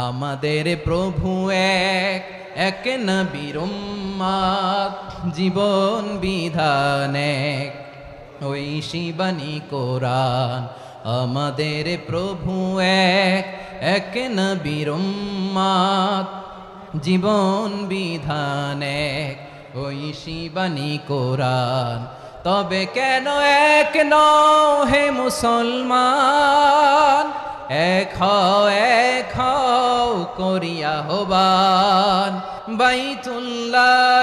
আমাদের প্রভু এক, এক নবীর উম্মত, জীবন বিধান এক, ওই শিবানী কোরআন। আমাদের প্রভু এক, এক নবীর উম্মত, জীবন বিধান এক, ওই শিবানী কোরআন। তবে কেন এক নও হে মুসলমান, এক হও করিয়া আহ্বান। বাইতুল্লাহ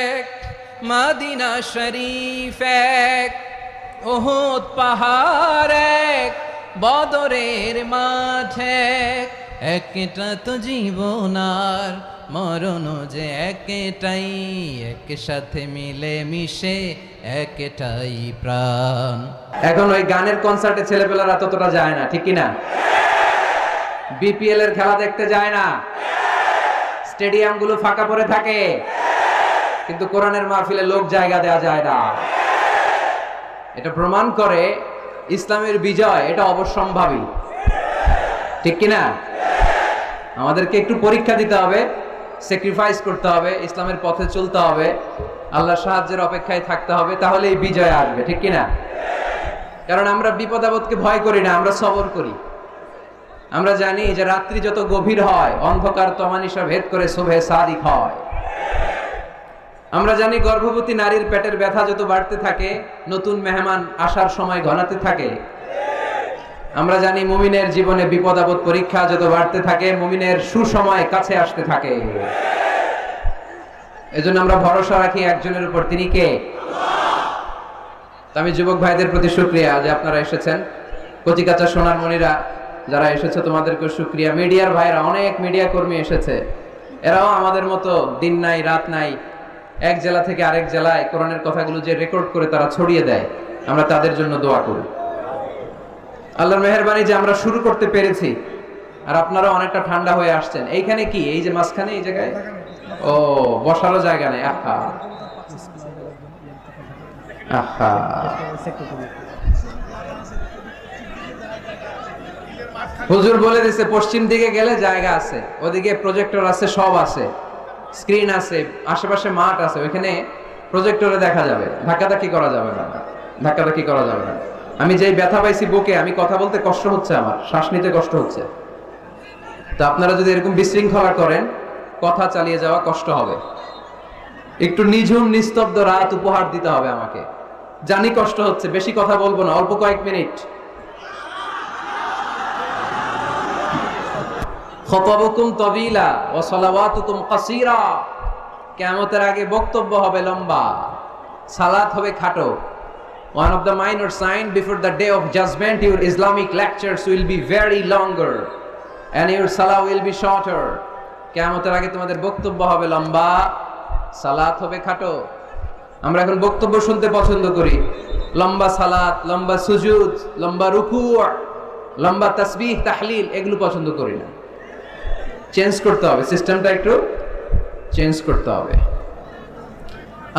এক, মদিনা শরীফ এক, উহুদ পাহাড় এক, বদরের মাঠ এক। একটা তো জীবন আর মরণ যে একটাই, একসাথে মিলে মিশে একটাই প্রাণ। এখন ওই গানের কনসার্টে ছেলেপেলারা ততটা যায় না, ঠিক কিনা? বিপিএল এর খেলা দেখতে যায় না, স্টেডিয়াম গুলো ফাঁকা পড়ে থাকে, কিন্তু কোরআনের মাহফিলে লোক জায়গা দেওয়া যায় না। এটা প্রমাণ করে ইসলামের বিজয় এটা অবশ্যম্ভাবী, ঠিক কিনা? আমাদেরকে একটু পরীক্ষা দিতে হবে, স্যাক্রিফাইস করতে হবে, ইসলামের পথে চলতে হবে, আল্লাহর সাহায্যের অপেক্ষায় থাকতে হবে, তাহলে এই বিজয় আসবে, ঠিক কিনা? কারণ আমরা বিপদ আপদকে ভয় করি না, আমরা সবর করি। আমরা জানি যে রাত্রি যত গভীর হয়, অন্ধকার তমানিসা ভেদ করে শোভে সাদিক হয়। আমরা জানি গর্ভবতী নারীর পেটের ব্যথা যত বাড়তে থাকে, নতুন মেহমান আসার সময় ঘনাতে থাকে। আমরা জানি মুমিনের জীবনে বিপদ আপদ পরীক্ষা যত বাড়তে থাকে, মুমিনের সুসময় কাছে আসতে থাকে। এজন্য আমরা ভরসা রাখি একজনের উপর, তিনি কে? আমি যুবক ভাইদের প্রতি শুকরিয়া যে আপনারা এসেছেন। কচিকাচা সোনার মণিরা যারা এসেছে তোমাদেরকে শুকরিয়া। মিডিয়ার ভাইরা, অনেক মিডিয়া কর্মী এসেছে, এরাও আমাদের মতো দিন নাই রাত নাই, এক জেলা থেকে আরেক জেলায় কোরআনের কথাগুলো যে রেকর্ড করে তারা ছড়িয়ে দেয়, আমরা তাদের জন্য দোয়া করি। আল্লাহর মেহেরবানি যে আমরা শুরু করতে পেরেছি, আর আপনারা অনেকটা ঠান্ডা হয়ে আসছেন। এইখানে কি এই যে মাঝখানে এই জায়গায় ও বসারও জায়গা নেই। আহা আহা, হুজুর বলে দিছে পশ্চিম দিকে গেলে জায়গা আছে, ওদিকে প্রজেক্টর আছে, সব আছে, স্ক্রিন আছে, আশেপাশে মাঠ আছে, ওইখানে প্রজেক্টরে দেখা যাবে। ধাক্কাধাক্কি করা যাবে না, ধাক্কাধাক্কি করা যাবে না। আমি যেই ব্যথা পাইছি বুকে, আমি কথা বলতে কষ্ট হচ্ছে, আমার শ্বাস নিতে কষ্ট হচ্ছে। তো আপনারা যদি এরকম বিশৃঙ্খলা করেন, কথা চালিয়ে যাওয়া কষ্ট হবে। একটু নিঝুম নিস্তব্ধ রাত উপহার দিতে হবে আমাকে। জানি কষ্ট হচ্ছে, বেশি কথা বলবো না, অল্প কয়েক মিনিট। খুতবুকুম তাবিলা ওয়া সালাওয়াতুকুম কাসীরা। কিয়ামতের আগে বক্তব্য হবে লম্বা, সালাত হবে খাটো। One of the minor sign before the day of judgment, your Islamic lectures will be very longer and your salah will be shorter. কিয়ামতের আগে তোমাদের বক্তব্য হবে লম্বা, সালাত হবে খাটো। আমরা এখন বক্তব্য শুনতে পছন্দ করি, লম্বা সালাত, লম্বা সুজুদ, লম্বা রুকু', লম্বা তাসবিহ তাহলিল, এগুলো পছন্দ করি না। চেঞ্জ করতে হবে, সিস্টেমটা একটু চেঞ্জ করতে হবে।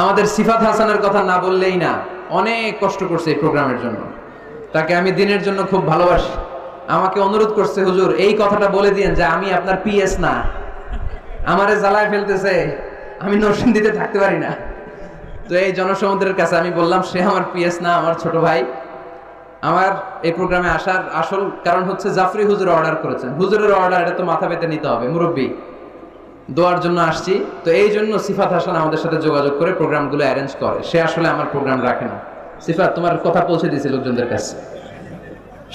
আমাদের সিফাত হাসানের কথা না বললেই না, অনেক কষ্ট করছে এই প্রোগ্রামের জন্য, তাকে আমি দিনের জন্য খুব ভালোবাসি। আমাকে অনুরোধ করছে, হুজুর এই কথাটা বলে দিয়েন যে আমি আপনার পিএস না, আমারে জ্বালায় ফেলতেছে, আমি নরসিংদীতে থাকতে পারি না। তো এই জনসমুদ্রের কাছে আমি বললাম, সে আমার পিএস না, আমার ছোট ভাই। আমার এই প্রোগ্রামে আসার আসল কারণ হচ্ছে জাফরি হুজুর অর্ডার করেছেন। হুজুরের অর্ডার, এটা তো মাথা পেতে নিতে হবে, মুরব্বী, দোয়ার জন্য আসছি। তো এই জন্য সিফাত হাসান আমাদের সাথে যোগাযোগ করে প্রোগ্রামগুলো অ্যারেঞ্জ করে। সে আসলে আমার প্রোগ্রাম রাখে না। সিফাত, তোমার কথা পৌঁছে দিয়েছে লোকজনদের কাছে।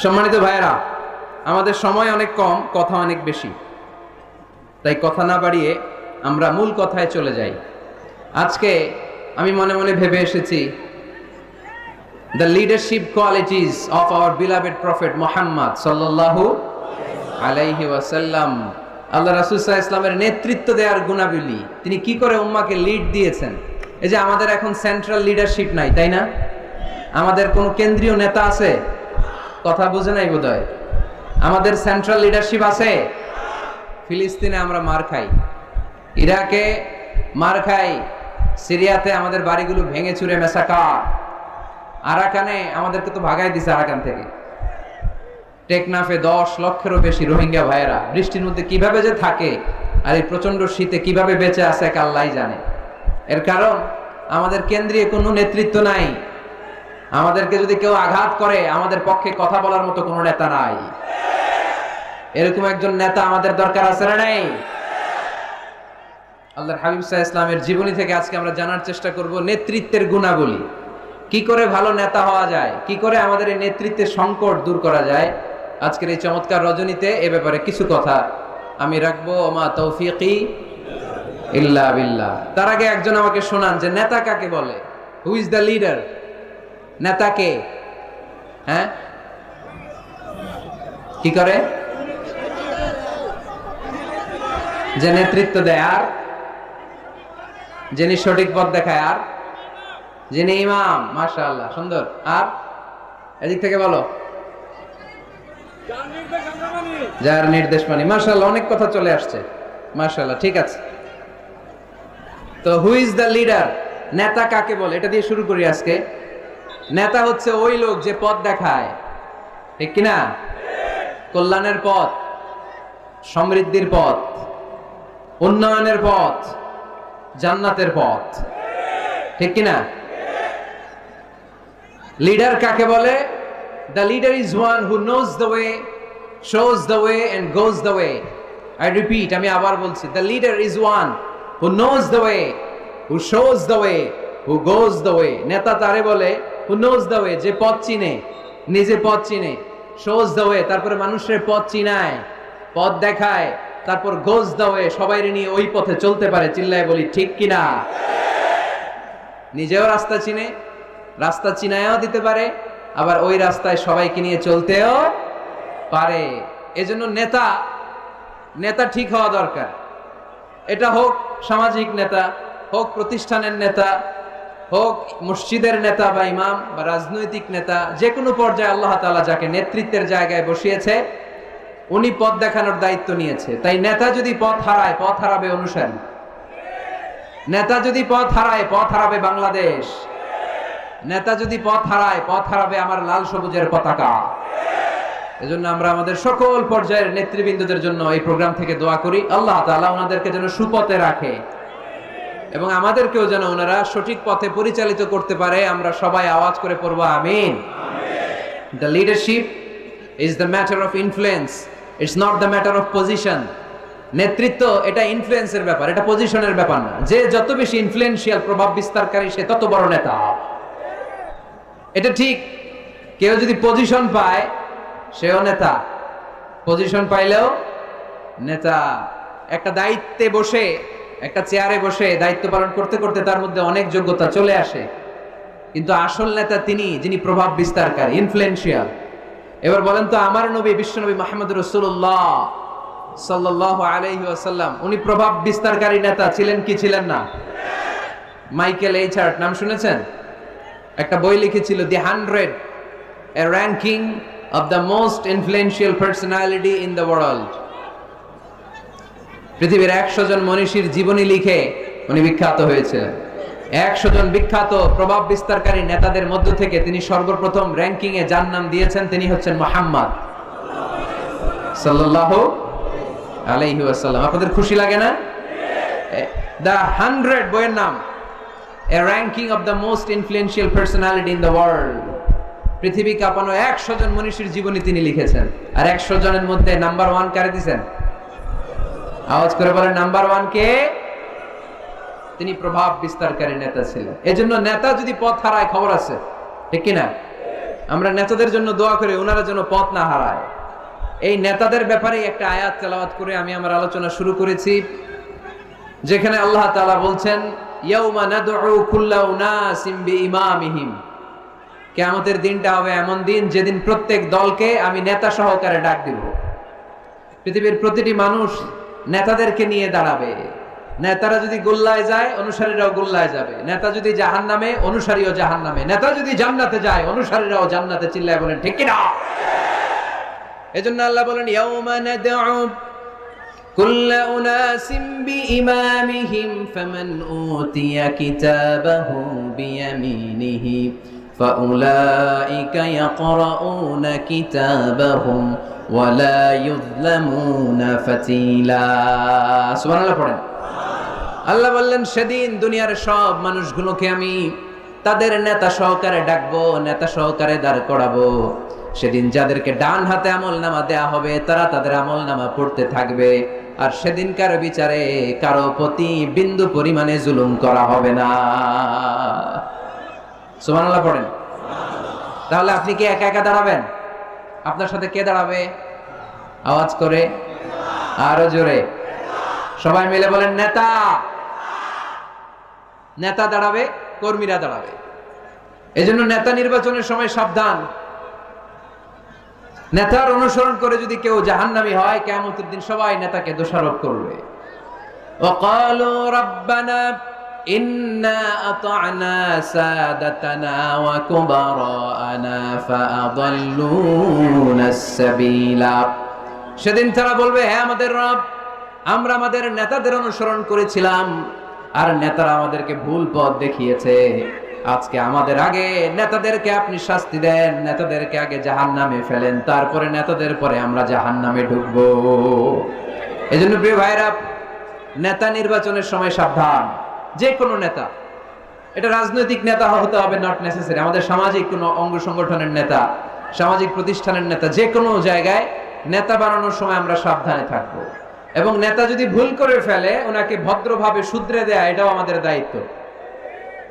সম্মানিত ভাইয়েরা, আমাদের সময় অনেক কম, কথা অনেক বেশি, তাই কথা না বাড়িয়ে আমরা মূল কথায় চলে যাই। আজকে আমি মনে মনে ভেবে এসেছি, the leadership qualities of our beloved prophet Muhammad sallallahu alayhi wasallam. আল্লাহ রাসূল সাল্লাল্লাহু আলাইহি ওয়াসাল্লামের নেতৃত্ব দেওয়ার গুণাবলী, তিনি কি করে উম্মাহকে লিড দিয়েছেন। এই যে আমাদের এখন সেন্ট্রাল লিডারশিপ নাই, তাই না? আমাদের কোনো কেন্দ্রীয় নেতা আছে? কথা বুঝে নাই বোধহয়। আমাদের সেন্ট্রাল লিডারশিপ আছে? ফিলিস্তিনে আমরা মার খাই, ইরাকে মার খাই, সিরিয়াতে আমাদের বাড়িগুলো ভেঙে চুরে মেসাকার, আরাকানে আমাদেরকে তো ভাগাই দিছে আরাকান থেকে। টেকনাফে 10 লক্ষেরও বেশি রোহিঙ্গা ভাইয়েরা বৃষ্টির মধ্যে কিভাবে যে থাকে, আর এই প্রচন্ড শীতে কিভাবে বেঁচে আছে এক আল্লাহই জানে। এর কারণ আমাদের কেন্দ্রীয় কোনো নেতৃত্ব নাই। আমাদেরকে যদি কেউ আঘাত করে, আমাদের পক্ষে কথা বলার মতো কোনো নেতা নাই। এরকম একজন নেতা আমাদের দরকার আছে না নাই? আল্লাহর হাবিব সাল্লাল্লাহু আলাইহি ইসলামের জীবনী থেকে আজকে আমরা জানার চেষ্টা করব নেতৃত্বের গুণাবলী, কি করে ভালো নেতা হওয়া যায়, কি করে আমাদের এই নেতৃত্বের সংকট দূর করা যায়। আজকের এই চমৎকার রজনীতে এ ব্যাপারে কিছু কথা আমি রাখবো। ওমা তৌফিকি ইল্লা বিল্লাহ। তার আগে একজন আমাকে শোনান যে নেতা কাকে বলে? Who is the leader? নেতা কে? হ্যাঁ, কি করে? যে নেতৃত্ব দেয়, আর যিনি সঠিক পথ দেখায়, আর যিনি ইমাম। মাশাআল্লাহ, সুন্দর। আর এদিক থেকে বলো, যার নির্দেশ মানি। মাশাআল্লাহ, অনেক কথা চলে আসছে। মাশাআল্লাহ, ঠিক আছে। তো হু ইজ দ্য লিডার? নেতা কাকে বলে, এটা দিয়ে শুরু করি আজকে। নেতা হচ্ছে ওই লোক যে পথ দেখায়, ঠিক কিনা? কল্যাণের পথ, সমৃদ্ধির পথ, উন্নয়নের পথ, জান্নাতের পথ, ঠিক কিনা? লিডার কাকে বলে? The leader is one who knows the way, shows the way and goes the way. I repeat, আমি আবার বলছি, the leader is one who knows the way, who shows the way, who goes the way. নেতা তারে বলে who knows the way, যে পথ চিনে, নিজে পথ চিনে, shows the way, তারপরে মানুষের পথ চিনায়, পথ দেখায়, তারপর goes the way, সবাই নিয়ে ওই পথে চলতে পারে। চিল্লায় বলি ঠিক কিনা? নিজেও রাস্তা চিনে, রাস্তা চিনায়ও দিতে পারে, আবার ওই রাস্তায় সবাইকে নিয়ে চলতেও পারে। এজন্য নেতা ঠিক হওয়া দরকার। এটা হোক সামাজিক নেতা, হোক প্রতিষ্ঠানের নেতা, হোক মসজিদের নেতা বা ইমাম বা রাজনৈতিক নেতা, যে কোনো পর্যায়ে আল্লাহ তাআলা যাকে নেতৃত্বের জায়গায় বসিয়েছে উনি পথ দেখানোর দায়িত্ব নিয়েছে। তাই নেতা যদি পথ হারায়, পথ হারাবে অনুসারী। নেতা যদি পথ হারায়, পথ হারাবে বাংলাদেশ। নেতা যদি পথ হারায়, পথ হারাবে আমার লাল সবুজের পতাকা। এজন্য আমরা আমাদের সকল পর্যায়ের নেতৃবৃন্দদের জন্য এই প্রোগ্রাম থেকে দোয়া করি, আল্লাহ তাআলা ওনাদেরকে যেন সুপথে রাখে এবং আমাদেরকেও যেন ওনারা সঠিক পথে পরিচালিত করতে পারে। আমরা সবাই আওয়াজ করে পড়ব আমিন। The leadership is the matter of influence, it's not the matter of position. নেতৃত্ব এটা ইনফ্লুয়েন্সের ব্যাপার, এটা পজিশনের ব্যাপার না। যে যত বেশি ইনফ্লুয়েন্সিয়াল, প্রভাব বিস্তারকারী, সে তত বড় নেতা। এটা ঠিক। কেউ যদি পজিশন পায় সেও নেতা, পজিশন পাইলেও নেতা। একটা দায়িত্বে বসে, একটা চেয়ারে বসে দায়িত্ব পালন করতে করতে তার মধ্যে অনেক যোগ্যতা চলে আসে, কিন্তু আসল নেতা তিনি যিনি প্রভাব বিস্তারকারী, ইনফ্লুয়েন্সিয়াল। এবার বলেন তো, আমার নবী বিশ্বনবী মুহাম্মদ রাসূলুল্লাহ সাল্লাল্লাহু আলাইহি ওয়াসাল্লাম উনি প্রভাব বিস্তারকারী নেতা ছিলেন কি ছিলেন না? মাইকেল এইচার্ট নাম শুনেছেন? একটা বই লিখেছিল, দি 100, a ranking of the most influential personality in the world. পৃথিবীর 100 জন মনীষীর জীবনী লিখে উনি বিখ্যাত হয়েছিলেন। 100 জন বিখ্যাত প্রভাব বিস্তারকারী নেতাদের মধ্য থেকে তিনি সর্বপ্রথম র্যাঙ্কিং এ যার নাম দিয়েছেন তিনি হচ্ছেন মুহাম্মদ সাল্লাল্লাহু আলাইহি ওয়াসাল্লাম। আপনাদের খুশি লাগে না? দ্য 100 বইয়ের নাম, a ranking of the most influential personality in the world. পৃথিবী কাঁপানো 100 জন মনীষীর জীবনী তিনি লিখেছেন। আর 100 জনের মধ্যে নাম্বার 1 কারে দিয়েছেন? আওয়াজ করে বলেন, নাম্বার 1 কে? তিনি প্রভাব বিস্তারকারী নেতা ছিলেন। এজন্য নেতা যদি পথ হারায়, খবর আছে, ঠিক কিনা? আমরা নেতাদের জন্য দোয়া করি ওনারা যেন পথ না হারায়। এই নেতাদের ব্যাপারে একটা আয়াত তেলাওয়াত করে আমি আমার আলোচনা শুরু করেছি, যেখানে আল্লাহ তাআলা বলছেন, ইয়াউমা নাদউ কুল্লা উনাসিম বিইমামিহিম। কিয়ামতের দিনটা হবে এমন দিন যেদিন প্রত্যেক দলকে আমি নেতা সহকারে ডাক দিব। পৃথিবীর প্রতিটি মানুষ নেতাদেরকে নিয়ে দাঁড়াবে। নেতারা যদি গোল্লায় যায়, অনুসারীরাও গোল্লায় যাবে। নেতা যদি জাহান্নামে, অনুসারীও জাহান্নামে। নেতা যদি জান্নাতে যায়, অনুসারীরাও জান্নাতে। চিল্লায় বলেন ঠিক কিনা? এজন্য আল্লাহ বলেন, ইয়াউমা নাদউ কুল্লা উনাসিম বিইমামিহিম ফামান উতিয়া কিতাবাহু বিয়ামিনিহি فأولئك يقرؤون كتابهم ولا يظلمون فتيلا সুবহানাল্লাহ পড়েন। আল্লাহ বললেন সেদিন দুনিয়ার সব মানুষগুলোকে আমি তাদের নেতা সহকারে ডাকবো, নেতা সহকারে দাঁড় করাবো। সেদিন যাদেরকে ডান হাতে আমলনামা দেয়া হবে তারা তাদের আমলনামা পড়তে থাকবে, আর সেদিনকার বিচারে কারো প্রতি বিন্দু পরিমাণে জুলুম করা হবে না। সুবহানাল্লাহ পড়েন। তাহলে আপনি কি একা একা দাঁড়াবেন? আপনার সাথে কে দাঁড়াবে? আওয়াজ করে আরো জোরে সবাই মিলে বলেন নেতা। নেতা দাঁড়াবে, কর্মীরা দাঁড়াবে। এজন্য নেতা নির্বাচনের সময় সাবধান। নেতার অনুসরণ করে যদি কেউ জাহান্নামী হয়, কিয়ামতের দিন সবাই নেতাকে দোষারোপ করবে। وقالوا ربنا إنا أطعنا سادتنا وكبراءنا فأضلونا السبيل। সেদিন তারা বলবে, হে আমাদের রব, আমরা আমাদের নেতাদের অনুসরণ করেছিলাম আর নেতারা আমাদেরকে ভুল পথ দেখিয়েছে। আজকে আমাদের আগে নেতাদেরকে আপনি শাস্তি দেন, নেতাদেরকে আগে জাহান্নামে ফেলেন, তারপরে নেতাদের পরে আমরা জাহান্নামে ঢুকবো। এজন্য প্রিয় ভাইরা, নেতা নির্বাচনের সময় সাবধান। যে কোনো নেতা, এটা রাজনৈতিক নেতা হতে হবে নট নেসেসারি, আমাদের সামাজিক কোনো অঙ্গ সংগঠনের নেতা, সামাজিক প্রতিষ্ঠানের নেতা, যে কোনো জায়গায় নেতা বানানোর সময় আমরা সাবধানে থাকবো। এবং নেতা যদি ভুল করে ফেলে ওনাকে ভদ্রভাবে শুধরে দেয়া, এটাও আমাদের দায়িত্ব।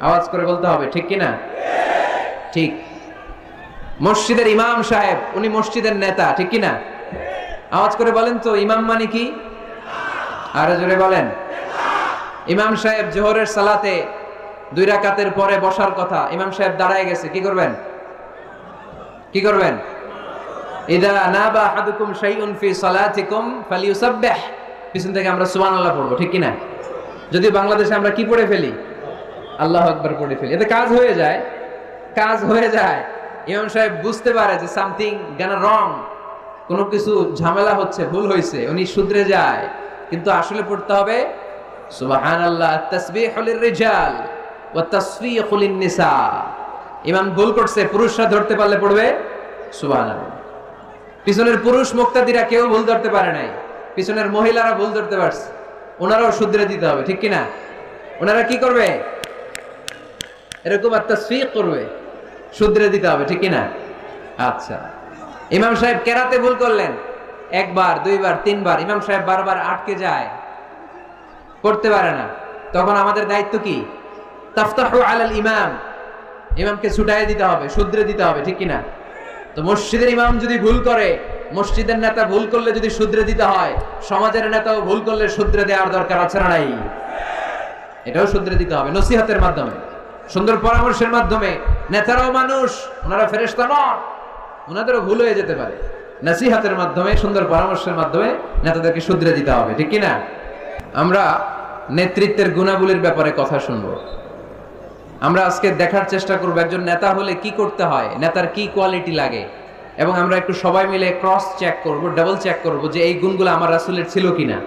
আওয়াজ করে বলতে হবে, ঠিক কিনা? ঠিক। মসজিদের ইমাম সাহেব, উনি মসজিদের নেতা, ঠিক কিনা? আওয়াজ করে বলেন তো, ইমাম মানে কি? আরো জোরে বলেন। ইমাম সাহেব জোহরের সালাতে 2 রাকাতের পরে বসার কথা, ইমাম সাহেব দাঁড়ায় গেছে, কি করবেন? কি করবেন? ইদা নাবা আহাদুকুম শাইউন ফি সালাতিকুম ফালিয়ুসাব্বিহ, পিছন থেকে আমরা সুবহানাল্লাহ পড়বো, ঠিক কিনা? যদি বাংলাদেশে আমরা কি পড়ে ফেলি? আল্লাহু আকবার পড়ে ফেলি, এতে কাজ হয়ে যায়। কাজ হয়ে যায়। ইমাম সাহেব বুঝতে পারে যে সামথিং গানা রং, কোনো কিছু ঝামেলা হচ্ছে, ভুল হয়েছে, উনি শুধরে যায়। কিন্তু আসলে পড়তে হবে সুবহানাল্লাহ, তাসবিহু লিররিজাল ওয়া তাসফিহু লিন-নিসা। ইমাম ভুল করছে, পুরুষরা ধরতে পারলে পড়বে সুবহানাল্লাহ। পিছনের পুরুষ মুক্তাদিরা কেউ ভুল ধরতে পারে নাই, পিছনের মহিলারা ভুল ধরতে পারছে, ওনারাও শুধরে দিতে হবে, ঠিক কিনা? ওনারা কি করবে? এরকম তাসফিহ করবে, শুধরে দিতে হবে, ঠিক কিনা? আচ্ছা, ইমাম সাহেব কেরাতে ভুল করলেন, 1 বার 2 বার 3 বার, ইমাম সাহেব বারবার আটকে যায়, করতে পারে না, তখন আমাদের দায়িত্ব কি? তাফতাহু আলাল ইমাম, ইমামকে ছুটাই দিতে হবে, শুধরে দিতে হবে, ঠিক কিনা? তো মসজিদের ইমাম যদি ভুল করে, মসজিদের নেতা ভুল করলে যদি শুধরে দিতে হয়, সমাজের নেতাও ভুল করলে শুধরে দেওয়ার দরকার আছে না নাই? এটাও শুধরে দিতে হবে নসিহতের মাধ্যমে, সুন্দর পরামর্শের মাধ্যমে। নেতারাও মানুষ, ওনারা ফেরেশতা নন, ওনাদেরও ভুল হয়ে যেতে পারে। নসিহতের মাধ্যমে, সুন্দর পরামর্শের মাধ্যমে নেতাদেরকে শুধরে দিতে হবে, ঠিক কিনা? আমরা নেতৃত্বের গুণাবলীর ব্যাপারে কথা শুনবো। আমরা আজকে দেখার চেষ্টা করবো একজন নেতা হলে কি করতে হয়, নেতার কি কোয়ালিটি লাগে, এবং আমরা একটু সবাই মিলে ক্রস চেক করব, ডাবল চেক করব যে এই গুণগুলো আমার রাসূলের ছিল কিনা,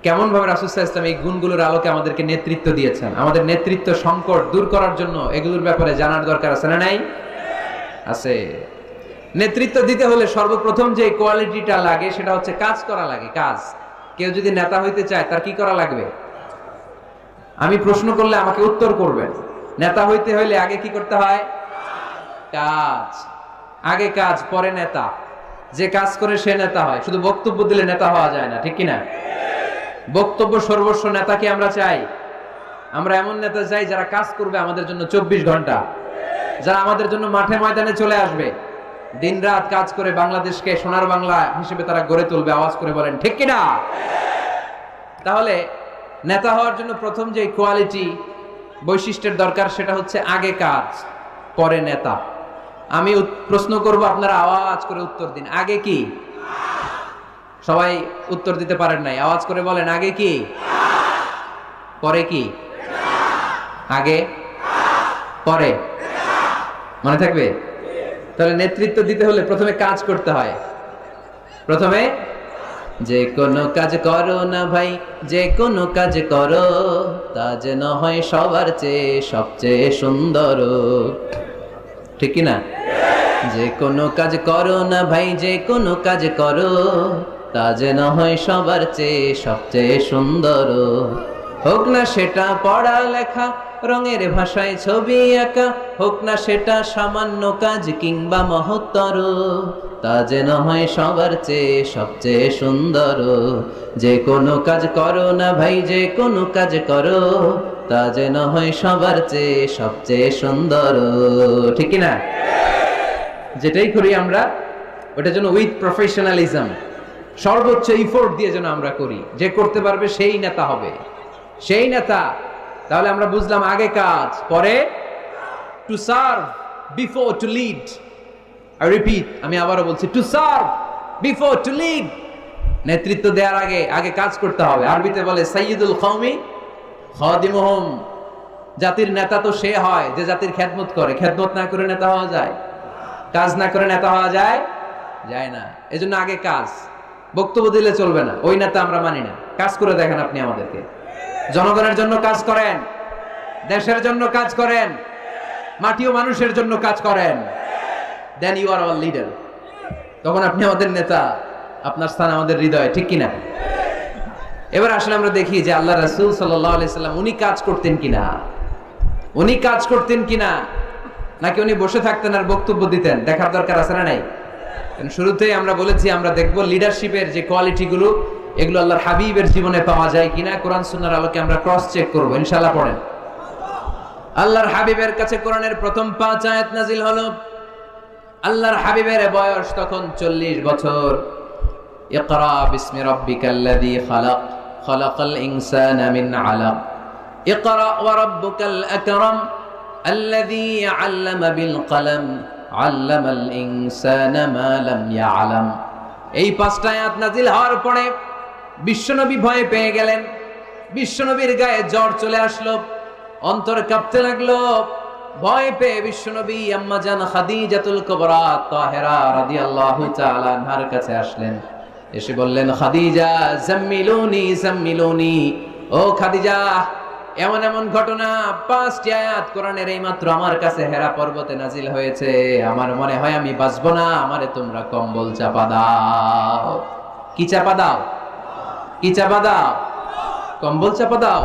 কেমন ভাবে রাসূল সাল্লাল্লাহু আলাইহি ওয়াসাল্লাম এই গুণগুলোর আলোকে আমাদেরকে নেতৃত্ব দিয়েছেন। আমাদের নেতৃত্ব সংকট দূর করার জন্য এগুলোর ব্যাপারে জানার দরকার আছে না নাই? আছে। নেতৃত্ব দিতে হলে সর্বপ্রথম যে কোয়ালিটিটা লাগে সেটা হচ্ছে কাজ করা লাগে। কাজ। কেউ যদি নেতা হইতে চায় তার কি করা লাগবে? আমি প্রশ্ন করলে আমাকে উত্তর করবেন। নেতা হইতে হইলে আগে কি করতে হয়? কাজ। আগে কাজ, পরে নেতা। যে কাজ করে সে নেতা হয়। শুধু বক্তব্য দিলে নেতা হওয়া যায় না, ঠিক কিনা? বক্তব্য সর্বস্ব নেতাকে আমরা চাই। আমরা এমন নেতা চাই যারা কাজ করবে আমাদের জন্য 24 ঘন্টা, যারা আমাদের জন্য মাঠে ময়দানে চলে আসবে, দিন রাত কাজ করে বাংলাদেশকে সোনার বাংলা হিসেবে তারা গড়ে তুলবে। আওয়াজ করে বলেন ঠিক কিনা? তাহলে নেতা হওয়ার জন্য প্রথম যে কোয়ালিটি, বৈশিষ্ট্যের দরকার সেটা হচ্ছে আগে কাজ, পরে নেতা। আমি প্রশ্ন করব, আপনারা আওয়াজ করে উত্তর দিন। আগে কি? সবাই উত্তর দিতে পারেন নাই, আওয়াজ করে বলেন আগে কি? পরে কি? আগে পরে, মনে থাকবে? তাহলে নেতৃত্ব দিতে হলে প্রথমে কাজ করতে হয়। প্রথমে যে কোনো কাজ করো না ভাই, যে কোনো কাজ করো তা যেন হয় সবার চেয়ে সবচেয়ে সুন্দর। ঠিক কি না? যে কোনো কাজ করো না ভাই, যে কোনো কাজ করো, তা যেন হয় সবার চেয়ে সবচেয়ে সুন্দর। হোক না সেটা পড়া লেখা, রঙের ভাষায় ছবি আঁকা, হোক না সেটা সামান্য কাজ কিংবা মহত্তর, তা যেন হয় সবার চেয়ে সবচেয়ে সুন্দর। যে কোনো কাজ করো না ভাই, যে কোনো কাজ করো, তা যেন হয় সবার চেয়ে সবচেয়ে সুন্দর। ঠিক কি না? যেটাই করি আমরা ওটা যেন উইথ প্রফেশনালিজম, সর্বোচ্চ ইফোর্ট দিয়ে যেন আমরা করি। যে করতে পারবে সেই নেতা হবে, সেই নেতা। তাহলে আমরা বুঝলাম আগে কাজ, পরে to serve before to lead. I repeat, আমি আবারও বলছি, to serve before to lead. নেতৃত্ব দেওয়ার আগে আগে কাজ করতে হবে। আরবিতে বলে সাইয়্যিদুল কওমি খাদিমুহুম। জাতির নেতা তো সে হয় যে জাতির খেদমত করে। খেদমত না করে নেতা হওয়া যায়? কাজ না করে নেতা হওয়া যায়? যায় না। এজন্য আগে কাজ। বক্তব্য দিলে চলবে না, ওই নেতা আমরা মানি না। কাজ করে দেখেন আপনি আমাদেরকে। জনগণের জন্য কাজ করেন, দেশের জন্য কাজ করেন, মাটি ও মানুষের জন্য কাজ করেন, then you are our leader. তখন আপনি আমাদের নেতা, আপনার স্থান আমাদের হৃদয়ে। ঠিক কিনা? এবার আসলে আমরা দেখি যে আল্লাহ রাসূল সাল্লাল্লাহু আলাইহি সাল্লাম উনি কাজ করতেন কিনা, উনি কাজ করতেন কিনা, নাকি উনি বসে থাকতেন আর বক্তব্য দিতেন? দেখার দরকার আছে না নাই? শুরুতেই আমরা বলেছি আমরা দেখব লিডারশিপের যে কোয়ালিটিগুলো, এগুলো আল্লাহর হাবিবের জীবনে পাওয়া যায় কিনা কোরআন সুন্নাহর আলোকে আমরা ক্রস চেক করব ইনশাআল্লাহ। পড়েন। আল্লাহর হাবিবের কাছে কোরআনের প্রথম 5 আয়াত নাজিল হলো। আল্লাহর হাবিবের বয়স তখন 40 বছর। ইকরা বিসমি রাব্বিকাল্লাযী খালাক, খালাকাল ইনসানা মিন আলাক, ইকরা ওয়া রাব্বুকাল আকরাম আল্লাযী আল্লামা বিল কলম, আল্লামাল ইনসানা মা লাম ইয়ালাম। এই 5টা আয়াত নাজিল হওয়ার পরে বিশ্বনবী ভয় পেয়ে গেলেন। বিশ্বনবীর গায়ে জ্বর চলে আসলো, অন্তর কাঁপতে লাগলো। ভয় পেয়ে বিশ্বনবী আম্মা জান খাদিজাতুল কুবরা তাহেরা রাদিয়াল্লাহু তাআলা আনহার কাছে আসলেন। এসে বললেন, খাদিজা জাম্মিলুনি জাম্মিলুনি, ও খাদিজা, এমন এমন ঘটনা 5টি আয়াত কোরআনের এইমাত্র আমার কাছে হেরা পর্বতে নাজিল হয়েছে। আমার মনে হয় আমি বাঁচবো না, আমারে তোমরা কম্বল চাপা দাও। কি চাপা দাও? কি চাপা দাও? কম্বল চাপা দাও।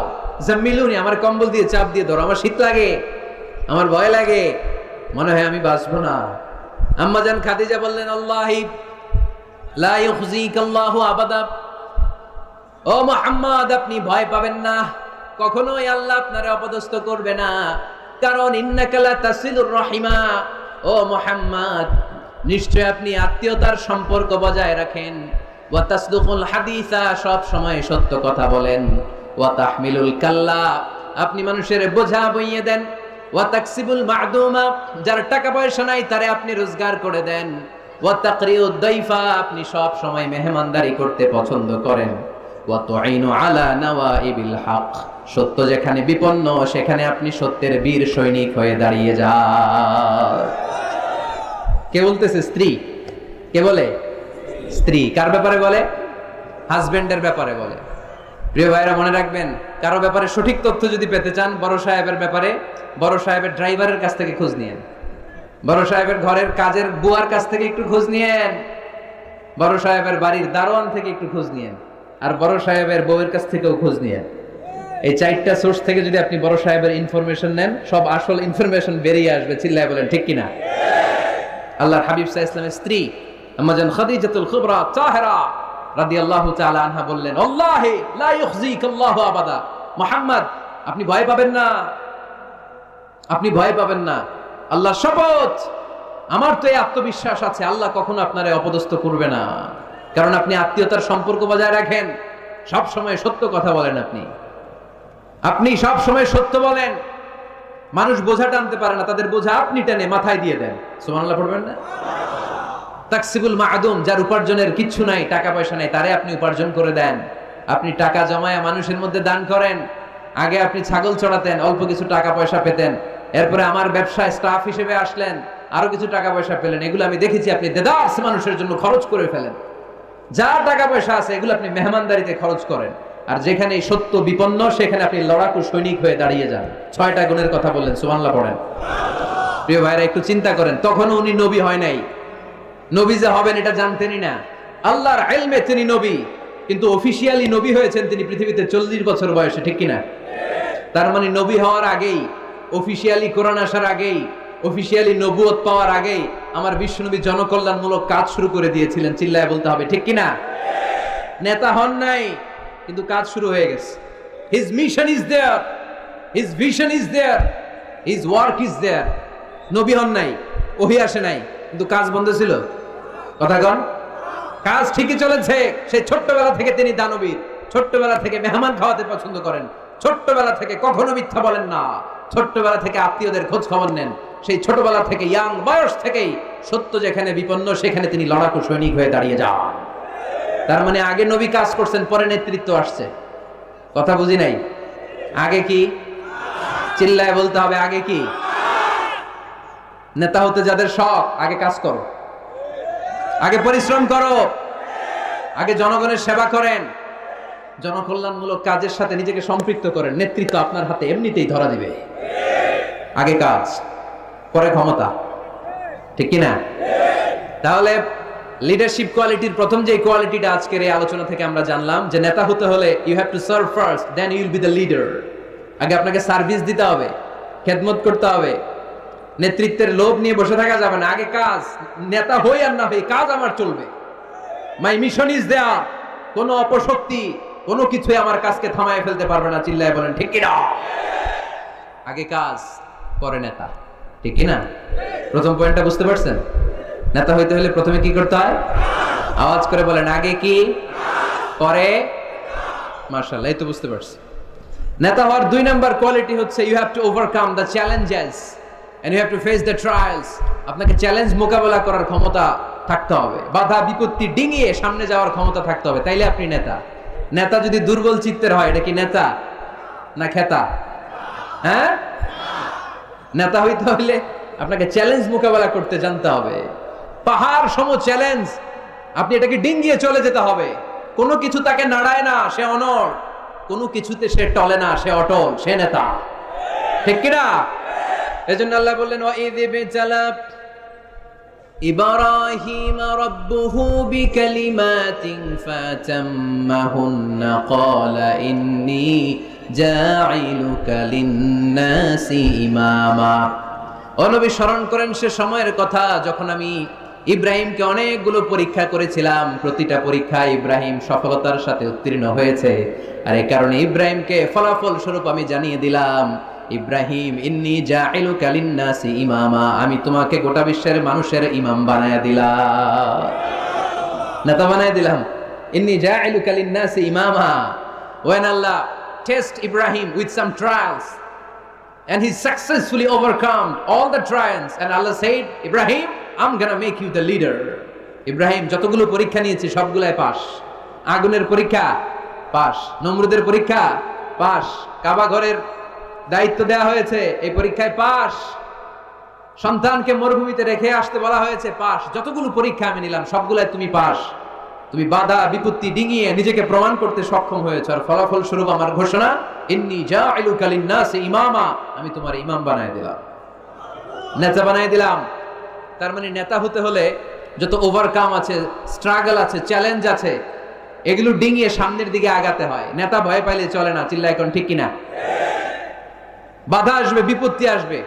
জাম্মিলুনি, আমার কম্বল দিয়ে চাপ দিয়ে ধরো, আমার শীত লাগে, আমার ভয় লাগে, মনে হয় আমি বাঁচবো না। আম্মা জান খাদিজা বললেন, আল্লাহি লা ইউখজিকাল্লাহু আবাদা, ও মুহাম্মদ আপনি ভয় পাবেন না, কখনোই আল্লাহ আপনারে অপদস্থ করবে না। কারণ ইন্নাকা লা তাসিলুর রাহিমা, ও মুহাম্মদ নিশ্চয় আপনি আত্মীয়তার সম্পর্ক বজায় রাখেন। ওয়া তাসদুকুল হাদিসা, সব সময় সত্য কথা বলেন। ওয়া তাহমিলুল কাল্লা, আপনি মানুষের বোঝা বইয়ে দেন। ওয়া তাকসিবুল মা'দুমা, যার টাকা পয়সা নাই তারে আপনি রোজগার করে দেন। ওয়া তাকরিউদ দাইফা, আপনি সব সময় মেহমানদারি করতে পছন্দ করেন। ওয়া তুঈনু আলা নাওয়াইবিল হক, সত্য যেখানে বিপন্ন সেখানে আপনি সত্যের বীর সৈনিক হয়ে দাঁড়িয়ে যান। কে বলতেছে? স্ত্রী। কে বলে? স্ত্রী। কার ব্যাপারে বলে? হাজবেন্ডের ব্যাপারে বলে। প্রিয় ভাইরা মনে রাখবেন, কারো ব্যাপারে সঠিক তথ্য যদি পেতে চান, বড় সাহেবের ব্যাপারে বড় সাহেবের ড্রাইভারের কাছ থেকে খোঁজ নিয়েন, বড় সাহেবের ঘরের কাজের বুয়ার কাছ থেকে একটু খোঁজ নিয়েন, বড় সাহেবের বাড়ির দারোয়ান থেকে একটু খোঁজ নিয়েন, আর বড় সাহেবের বউয়ের কাছ থেকেও খোঁজ নিয়েন। এই 4টা সোর্স থেকে যদি আপনি বড় সাহেবের ইনফরমেশন নেন, সব আসল ইনফরমেশন বেরিয়ে আসবে। চিল্লায় বলেন ঠিক কিনা? আল্লাহর হাবিব সাল্লাল্লাহু আলাইহি ওয়াসাল্লামের স্ত্রী আম্মা জান খাদিজাতুল কুবরা তাহেরা রাদিয়াল্লাহু তাআলা আনহা বললেন, আল্লাহি লা ইউখজিকাল্লাহু আবাদা, মুহাম্মদ আপনি ভয় পাবেন না, আপনি ভয় পাবেন না। আল্লাহর শপথ, আমার তো এই আত্মবিশ্বাস আছে আল্লাহ কখনো আপনারে অপদস্থ করবে না। কারণ আপনি আত্মীয়তার সম্পর্ক বজায় রাখেন, সব সময় সত্য কথা বলেন। আপনি সব সময় সত্য বলেন। মানুষ বোঝা টানতে পারে না, তাদের বোঝা আপনি টেনে মাথায় দিয়ে দেন। সুবহানাল্লাহ পড়বেন না? তাকসিবুল মা'দুম, যার উপার্জনের কিচ্ছু নাই, টাকা পয়সা নাই, তারে আপনি উপার্জন করে দেন। আপনি টাকা জমায় মানুষের মধ্যে দান করেন। আগে আপনি ছাগল চড়াতেন, অল্প কিছু টাকা পয়সা পেতেন। এরপরে আমার ব্যবসায় স্টাফ হিসেবে আসলেন, আরো কিছু টাকা পয়সা পেলেন। এগুলো আমি দেখেছি আপনি দেদার্স মানুষের জন্য খরচ করে ফেলেন। যা টাকা পয়সা আছে এগুলো আপনি মেহমানদারিতে খরচ করেন। আর যেখানে সত্য বিপন্ন সেখানে আপনি লড়াকু সৈনিক হয়ে দাঁড়িয়ে যান। 6টা গুণের কথা বললেন। সুবহানাল্লাহ পড়েন। প্রিয় ভাইরা একটু চিন্তা করেন, তখনও উনি নবী হয় নাই, নবী যে হবেন এটা জানতেনই না। আল্লাহর ইলমে তিনি নবী, কিন্তু অফিশিয়ালি নবী হয়েছেন তিনি পৃথিবীতে 40 বছর বয়সে, ঠিক কিনা? তার মানে নবী হওয়ার আগেই, অফিশিয়ালি কোরআন আসার আগেই, অফিশিয়ালি নবুয়ত পাওয়ার আগেই আমার বিশ্বনবী জনকল্যাণমূলক কাজ শুরু করে দিয়েছিলেন। চিল্লায় বলতে হবে ঠিক কিনা? নেতা হন নাই, কিন্তু কাজ শুরু হয়ে গেছে। His mission is there, his vision is there, his work is there. নবী হন নাই, ওহী আসে নাই, কিন্তু কাজ বন্ধ ছিল। কথা কন, কাজ ঠিকই চলেছে। সেই ছোট্টবেলা থেকে তিনি দানবীর, ছোট্টবেলা থেকে মেহমান খাওয়াতে পছন্দ করেন, ছোট্টবেলা থেকে কখনো মিথ্যা বলেন না, ছোট্টবেলা থেকে আত্মীয়দের খোঁজ খবর নেন। সেই ছোটবেলা থেকে, ইয়াং বয়স থেকেই সত্য যেখানে বিপন্ন সেখানে তিনি লড়াকু সৈনিক হয়ে দাঁড়িয়ে যান। তার মানে আগে নবী কাজ করছেন, পরে নেতৃত্ব আসছে। কথা বুঝি নাই? আগে কি? চিল্লায় বলতে হবে, আগে কি? নেতা হতে যাদের শখ, আগে কাজ করো, আগে পরিশ্রম করো, আগে জনগণের সেবা করেন, জনকল্যাণমূলক কাজের সাথে নিজেকে সম্পৃক্ত করেন। নেতৃত্ব আপনার হাতে এমনিতেই ধরা দিবে। আগে কাজ, পরে ক্ষমতা, ঠিক কিনা? তাহলে লিডারশিপ কোয়ালিটির প্রথম যে কোয়ালিটিটা আজকের এই আলোচনা থেকে আমরা জানলাম, যে নেতা হতে হলে you have to serve first, then you will be the leader. আগে আপনাকে সার্ভিস দিতে হবে, খেদমত করতে হবে। নেতৃত্বের লোভ নিয়ে বসে থাকা যাবে না, আগে কাজ। নেতা হই আর না হই, কাজ আমার চলবে। মাই মিশন ইজ দেয়ার। কোনো অপশক্তি, কোনো কিছুই আমার কাজকে থামায় ফেলতে পারবে না। চিল্লায় বলেন ঠিক কিনা? আগে কাজ, পরে নেতা, ঠিক কিনা? প্রথম পয়েন্টটা বুঝতে পারছেন? নেতা হইতে হলে প্রথমে কি করতে হয়? আওয়াজ করে বলেন, আগে কি, পরে। মাশাআল্লাহ, এই তো বুঝতে পারছি। নেতা হওয়ার 2 নাম্বার কোয়ালিটি হচ্ছে you have to overcome the challenges and you have to face the trials. আপনাকে চ্যালেঞ্জ মোকাবেলা করার ক্ষমতা থাকতে হবে, বাধা বিপত্তি ডিঙিয়ে সামনে যাওয়ার ক্ষমতা থাকতে হবে, তাইলে আপনি নেতা। নেতা যদি দুর্বল চিত্তের হয়, এটা কি নেতা না খেতা? হ্যাঁ, নেতা হইতে হলে আপনাকে চ্যালেঞ্জ মোকাবেলা করতে জানতে হবে। পাহাড় সম চ্যালেঞ্জ, আপনি এটাকে ডিঙ্গিয়ে চলে যেতে হবে। কোনো কিছু তাকে নাড়ায় না, সে অনড়। কোনো কিছুতে সে টলে না, সে অটল, সে নেতা, ঠিক কিনা? এজন্য আল্লাহ বললেন, ওয়াইয ইবতালা ইব্রাহিম রাব্বুহু বিকালিমাতিন ফাতাম্মাহুন্না ক্বালা ইন্নী জাঈলুকা লিন-নাসি ইমামা। ও নবী, স্মরণ করেন সে সময়ের কথা যখন আমি ইব্রাহিমকে অনেকগুলো পরীক্ষা করেছিলাম। প্রতিটা পরীক্ষায় ইব্রাহিম সফলতার সাথে উত্তীর্ণ হয়েছে। আর এই কারণে ইব্রাহিমকে ফলাফল স্বরূপ আমি জানিয়ে দিলাম, ইব্রাহিম ইন্নী জাঈলুকা লিন-নাসি ইমামা, আমি তোমাকে গোটা বিশ্বের মানুষের ইমাম বানায়া দিলাম, নেতা বানায়া দিলাম। ইন্নী জাঈলুকা লিন-নাসি ইমামা। When Allah test Ibrahim with some trials and he successfully overcome all the trials, and Allah said, Ibrahim, I'm gonna make you the leader. Ibrahim যতগুলো পরীক্ষা নিয়েছে সবগুলাই পাস। আগুনের পরীক্ষা পাস, নমরুদের পরীক্ষা পাস, কাবা ঘরের দায়িত্ব দেওয়া হয়েছে, এই পরীক্ষায় পাস। সন্তানকে মরুভূমিতে রেখে আসতে বলা হয়েছে, পাস। যতগুলো পরীক্ষা আমি নিলাম সবগুলাই তুমি পাস। তুমি বাধা বিপত্তি ডিঙিয়ে নিজেকে প্রমাণ করতে সক্ষম হয়েছে। আর ফলাফল স্বরূপ আমার ঘোষণা, ইন্নী জাঈলুকা লিন-নাসি ইমামা, আমি তোমার ইমাম বানায় দিলাম, নেতা বানায় দিলাম। তার মানে নেতা হতে হলে যত ওভারকাম আছে, স্ট্রাগল আছে, চ্যালেঞ্জ আছে, এগুলো ডিঙিয়ে সামনের দিকে আগাতে হয়। নেতা ভয় পাইলে চলে না। চিল্লা এখন ঠিক কিনা? বাধা আসবে, বিপত্তি আসবে,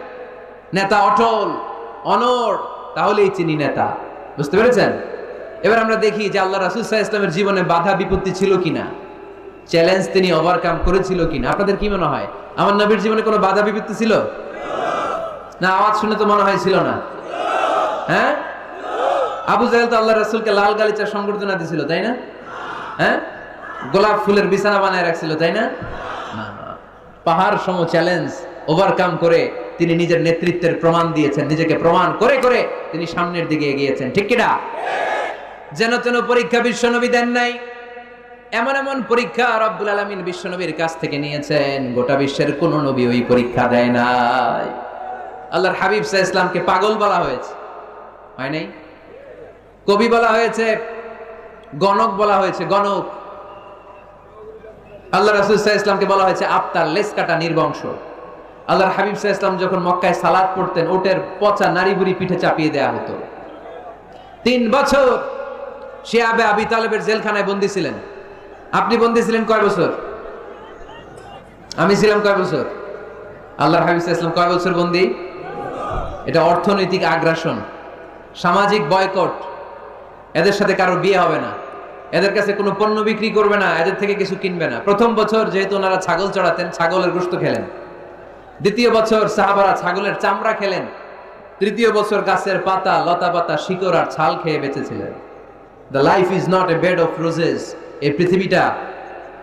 নেতা অটল অনড়, তাহলেই চিনি নেতা। বুঝতে পেরেছেন? এবার আমরা দেখি যে আল্লাহ রাসূল সাল্লাল্লাহু আলাইহি ওয়াসাল্লামের জীবনে বাধা বিপত্তি ছিল কিনা, চ্যালেঞ্জ তিনি ওভারকাম করেছিল কিনা। আপনাদের কি মনে হয়, আমার নবীর জীবনে কোনো বাধা বিপত্তি ছিল না? আওয়াজ শুনে তো মনে হয় ছিল না। হ্যাঁ, আবু জাহেল তো আল্লাহ রাসূলকে লাল গালিচার সংবর্ধনা দিছিল, তাই না? হ্যাঁ, গোলাপ ফুলের বিছানা বানায় রাখছিল, তাই না? পাহাড় সম চ্যালেঞ্জ ওভারকাম করে তিনি নিজের নেতৃত্বের প্রমাণ দিয়েছেন। নিজেকে প্রমাণ করে করে তিনি সামনের দিকে এগিয়েছেন, ঠিক কিনা? যেন তেন পরীক্ষা বিশ্বনবী দেন নাই। এমন এমন পরীক্ষা রব্বুল আলামিন বিশ্বনবীর কাছ থেকে নিয়েছেন, গোটা বিশ্বের কোন নবী ওই পরীক্ষা দেয় নাই। আল্লাহর হাবিব সাল্লাল্লাহু আলাইহি ওয়াসাল্লামকে পাগল বলা হয়েছে, হয় নাই? কবি বলা হয়েছে, গণক বলা হয়েছে, গণক। আল্লাহ রাসূল সাল্লাল্লাহু আলাইহি ওয়াসাল্লামকে বলা হয়েছে আফতার, লেস কাটা, নির্বংশ। আল্লাহর হাবিব সাল্লাল্লাহু আলাইহি ওয়াসাল্লাম যখন মক্কায় সালাত পড়তেন, ওটের পচা নাড়ি বুড়ি পিঠে চাপিয়ে দেয়া হতো। 3 বছর শিয়াবে আবি তালেবের জেলখানায় বন্দী ছিলেন। আপনি বন্দী ছিলেন কয় বছর? আমি ছিলাম কয় বছর? আল্লাহর হাবিব সাল্লাল্লাহু আলাইহি ওয়াসাল্লাম কয় বছর বন্দী? এটা অর্থনৈতিক আগ্রাসন, সামাজিক বয়কট। এদের সাথে কারো বিয়ে হবে না, এদের কাছে কোনো পণ্য বিক্রি করবে না, এদের থেকে কিছু কিনবে না। প্রথম বছর যেহেতু ওনারা ছাগল চড়াতেন, ছাগলের গোশত খেলেন। দ্বিতীয় বছর সাহাবারা ছাগলের চামড়া খেলেন। তৃতীয় বছর গাছের পাতা, লতা পাতা, শিকড় আর ছাল খেয়ে বেঁচেছিলেন। The life is not a bed of roses. এই পৃথিবীটা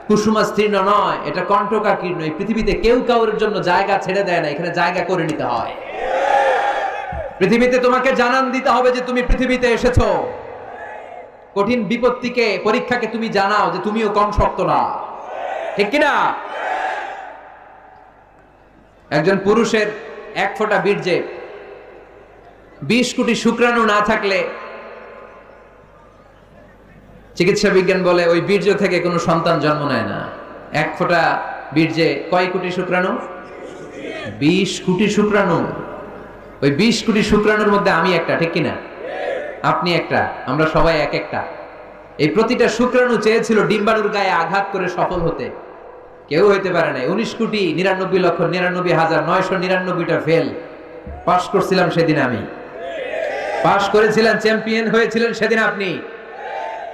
কুসুমাস্তীর্ণ নয়, এটা কণ্টকাকীর্ণ। এই পৃথিবীতে কেউ কাউর জন্য জায়গা ছেড়ে দেয় না, এখানে জায়গা করে নিতে হয়। পৃথিবীতে তোমাকে জানান দিতে হবে যে তুমি পৃথিবীতে এসেছো। কঠিন বিপত্তিকে, পরীক্ষাকে তুমি জানাও যে তুমিও কম শক্ত না, ঠিক কিনা? একজন পুরুষের 1 ফোঁটা বীর্যে 20 কোটি শুক্রাণু না থাকলে চিকিৎসা বিজ্ঞান বলে ওই বীর্য থেকে কোনো সন্তান জন্ম নেয় না। 1 ফোঁটা বীর্যে কয় কোটি শুক্রাণু? 20 কোটি শুক্রাণু। ওই 20 কোটি শুক্রাণুর মধ্যে আমি একটা, ঠিক কিনা? আপনি একটা, আমরা সবাই এক একটা। এই প্রতিটা শুক্রাণু চেয়েছিল ডিম্বাণুর গায়ে আঘাত করে সফল হতে, কেউ হইতে পারে না। 19,99,99,999টা ফেল। পাস করছিলাম সেদিন আমি, পাস করেছিলেন, চ্যাম্পিয়ন হয়েছিলেন সেদিন আপনি।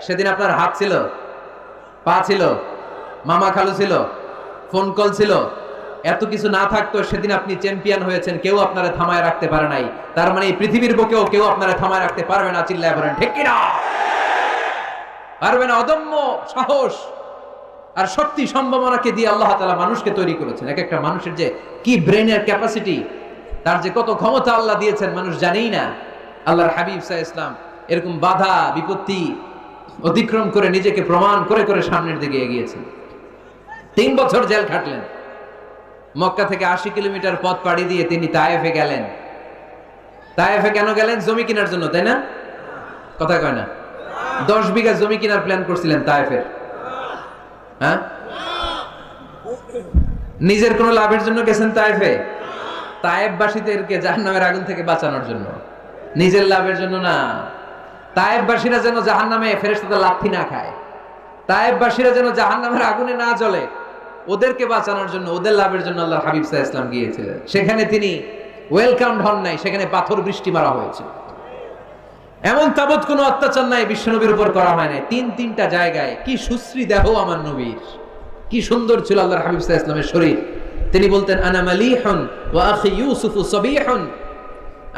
সেদিন আপনার হাত ছিল, পা ছিল, মামা খালু ছিল, ফোন কল ছিল। এত কিছু না থাকতো সেদিন আপনি চ্যাম্পিয়ন হয়েছেন, কেউ আপনারা থামায় রাখতে পারে নাই। তার মানে এই পৃথিবীর বুকেও কেউ আপনারা থামায় রাখতে পারবে না। চিল্লায় বলেন ঠিক কিনা? পারবে না। অদম্য সাহস আর শক্তি সম্ভাবনাকে দিয়ে আল্লাহ তাআলা মানুষকে তৈরি করেছেন। এক একটা মানুষের যে কি ব্রেনের ক্যাপাসিটি, তার যে কত ক্ষমতা আল্লাহ দিয়েছেন মানুষ জানেই না। আল্লাহর হাবিব সাল্লাল্লাহু আলাইহি ওয়াসাল্লাম এরকম বাধা বিপত্তি অতিক্রম করে নিজেকে প্রমাণ করে করে সামনের দিকে এগিয়েছেন। 3 বছর জেল খাটলেন। মক্কা থেকে 80 কিলোমিটার পথ পাড়ি দিয়ে তিনি তায়েফে গেলেন। তায়েফে কেন গেলেন? জমি কেনার জন্য, তাই না? কথা কয় না? 10 বিঘা জমি কেনার প্ল্যান করছিলেন তায়েফের। হ্যাঁ, নিজের কোন লাভের জন্য গেছেন তায়েফে? তায়েফবাসীদেরকে জাহান্নামের আগুন থেকে বাঁচানোর জন্য, নিজের লাভের জন্য না। তায়েফবাসীরা যেন জাহান্নামে ফেরেশতাদের লাথি না খায়, তায়েফবাসীরা যেন জাহান্নামের আগুনে না জ্বলে, ওদেরকে বাঁচানোর জন্য, ওদের লাভের জন্য আল্লাহর হাবিব সাল্লাল্লাহু আলাইহি ওয়াসাল্লাম গিয়েছিলেন। সেখানে তিনি ওয়েলকামড হন নাই, সেখানে পাথর বৃষ্টি মারা হয়েছে। এমন তাবৎ কোনো অত্যাচার নাই বিশ্বনবীর উপর করা হয় নাই। 3-3টা জায়গায়। কি সুশ্রী দেহ আমার নবীর, কি সুন্দর ছিল আল্লাহর হাবিব সাল্লাল্লাহু আলাইহি ওয়াসাল্লামের শরীর। তিনি বলতেন আনা মালিহুন ওয়া আখি ইউসুফু সাবিহুন।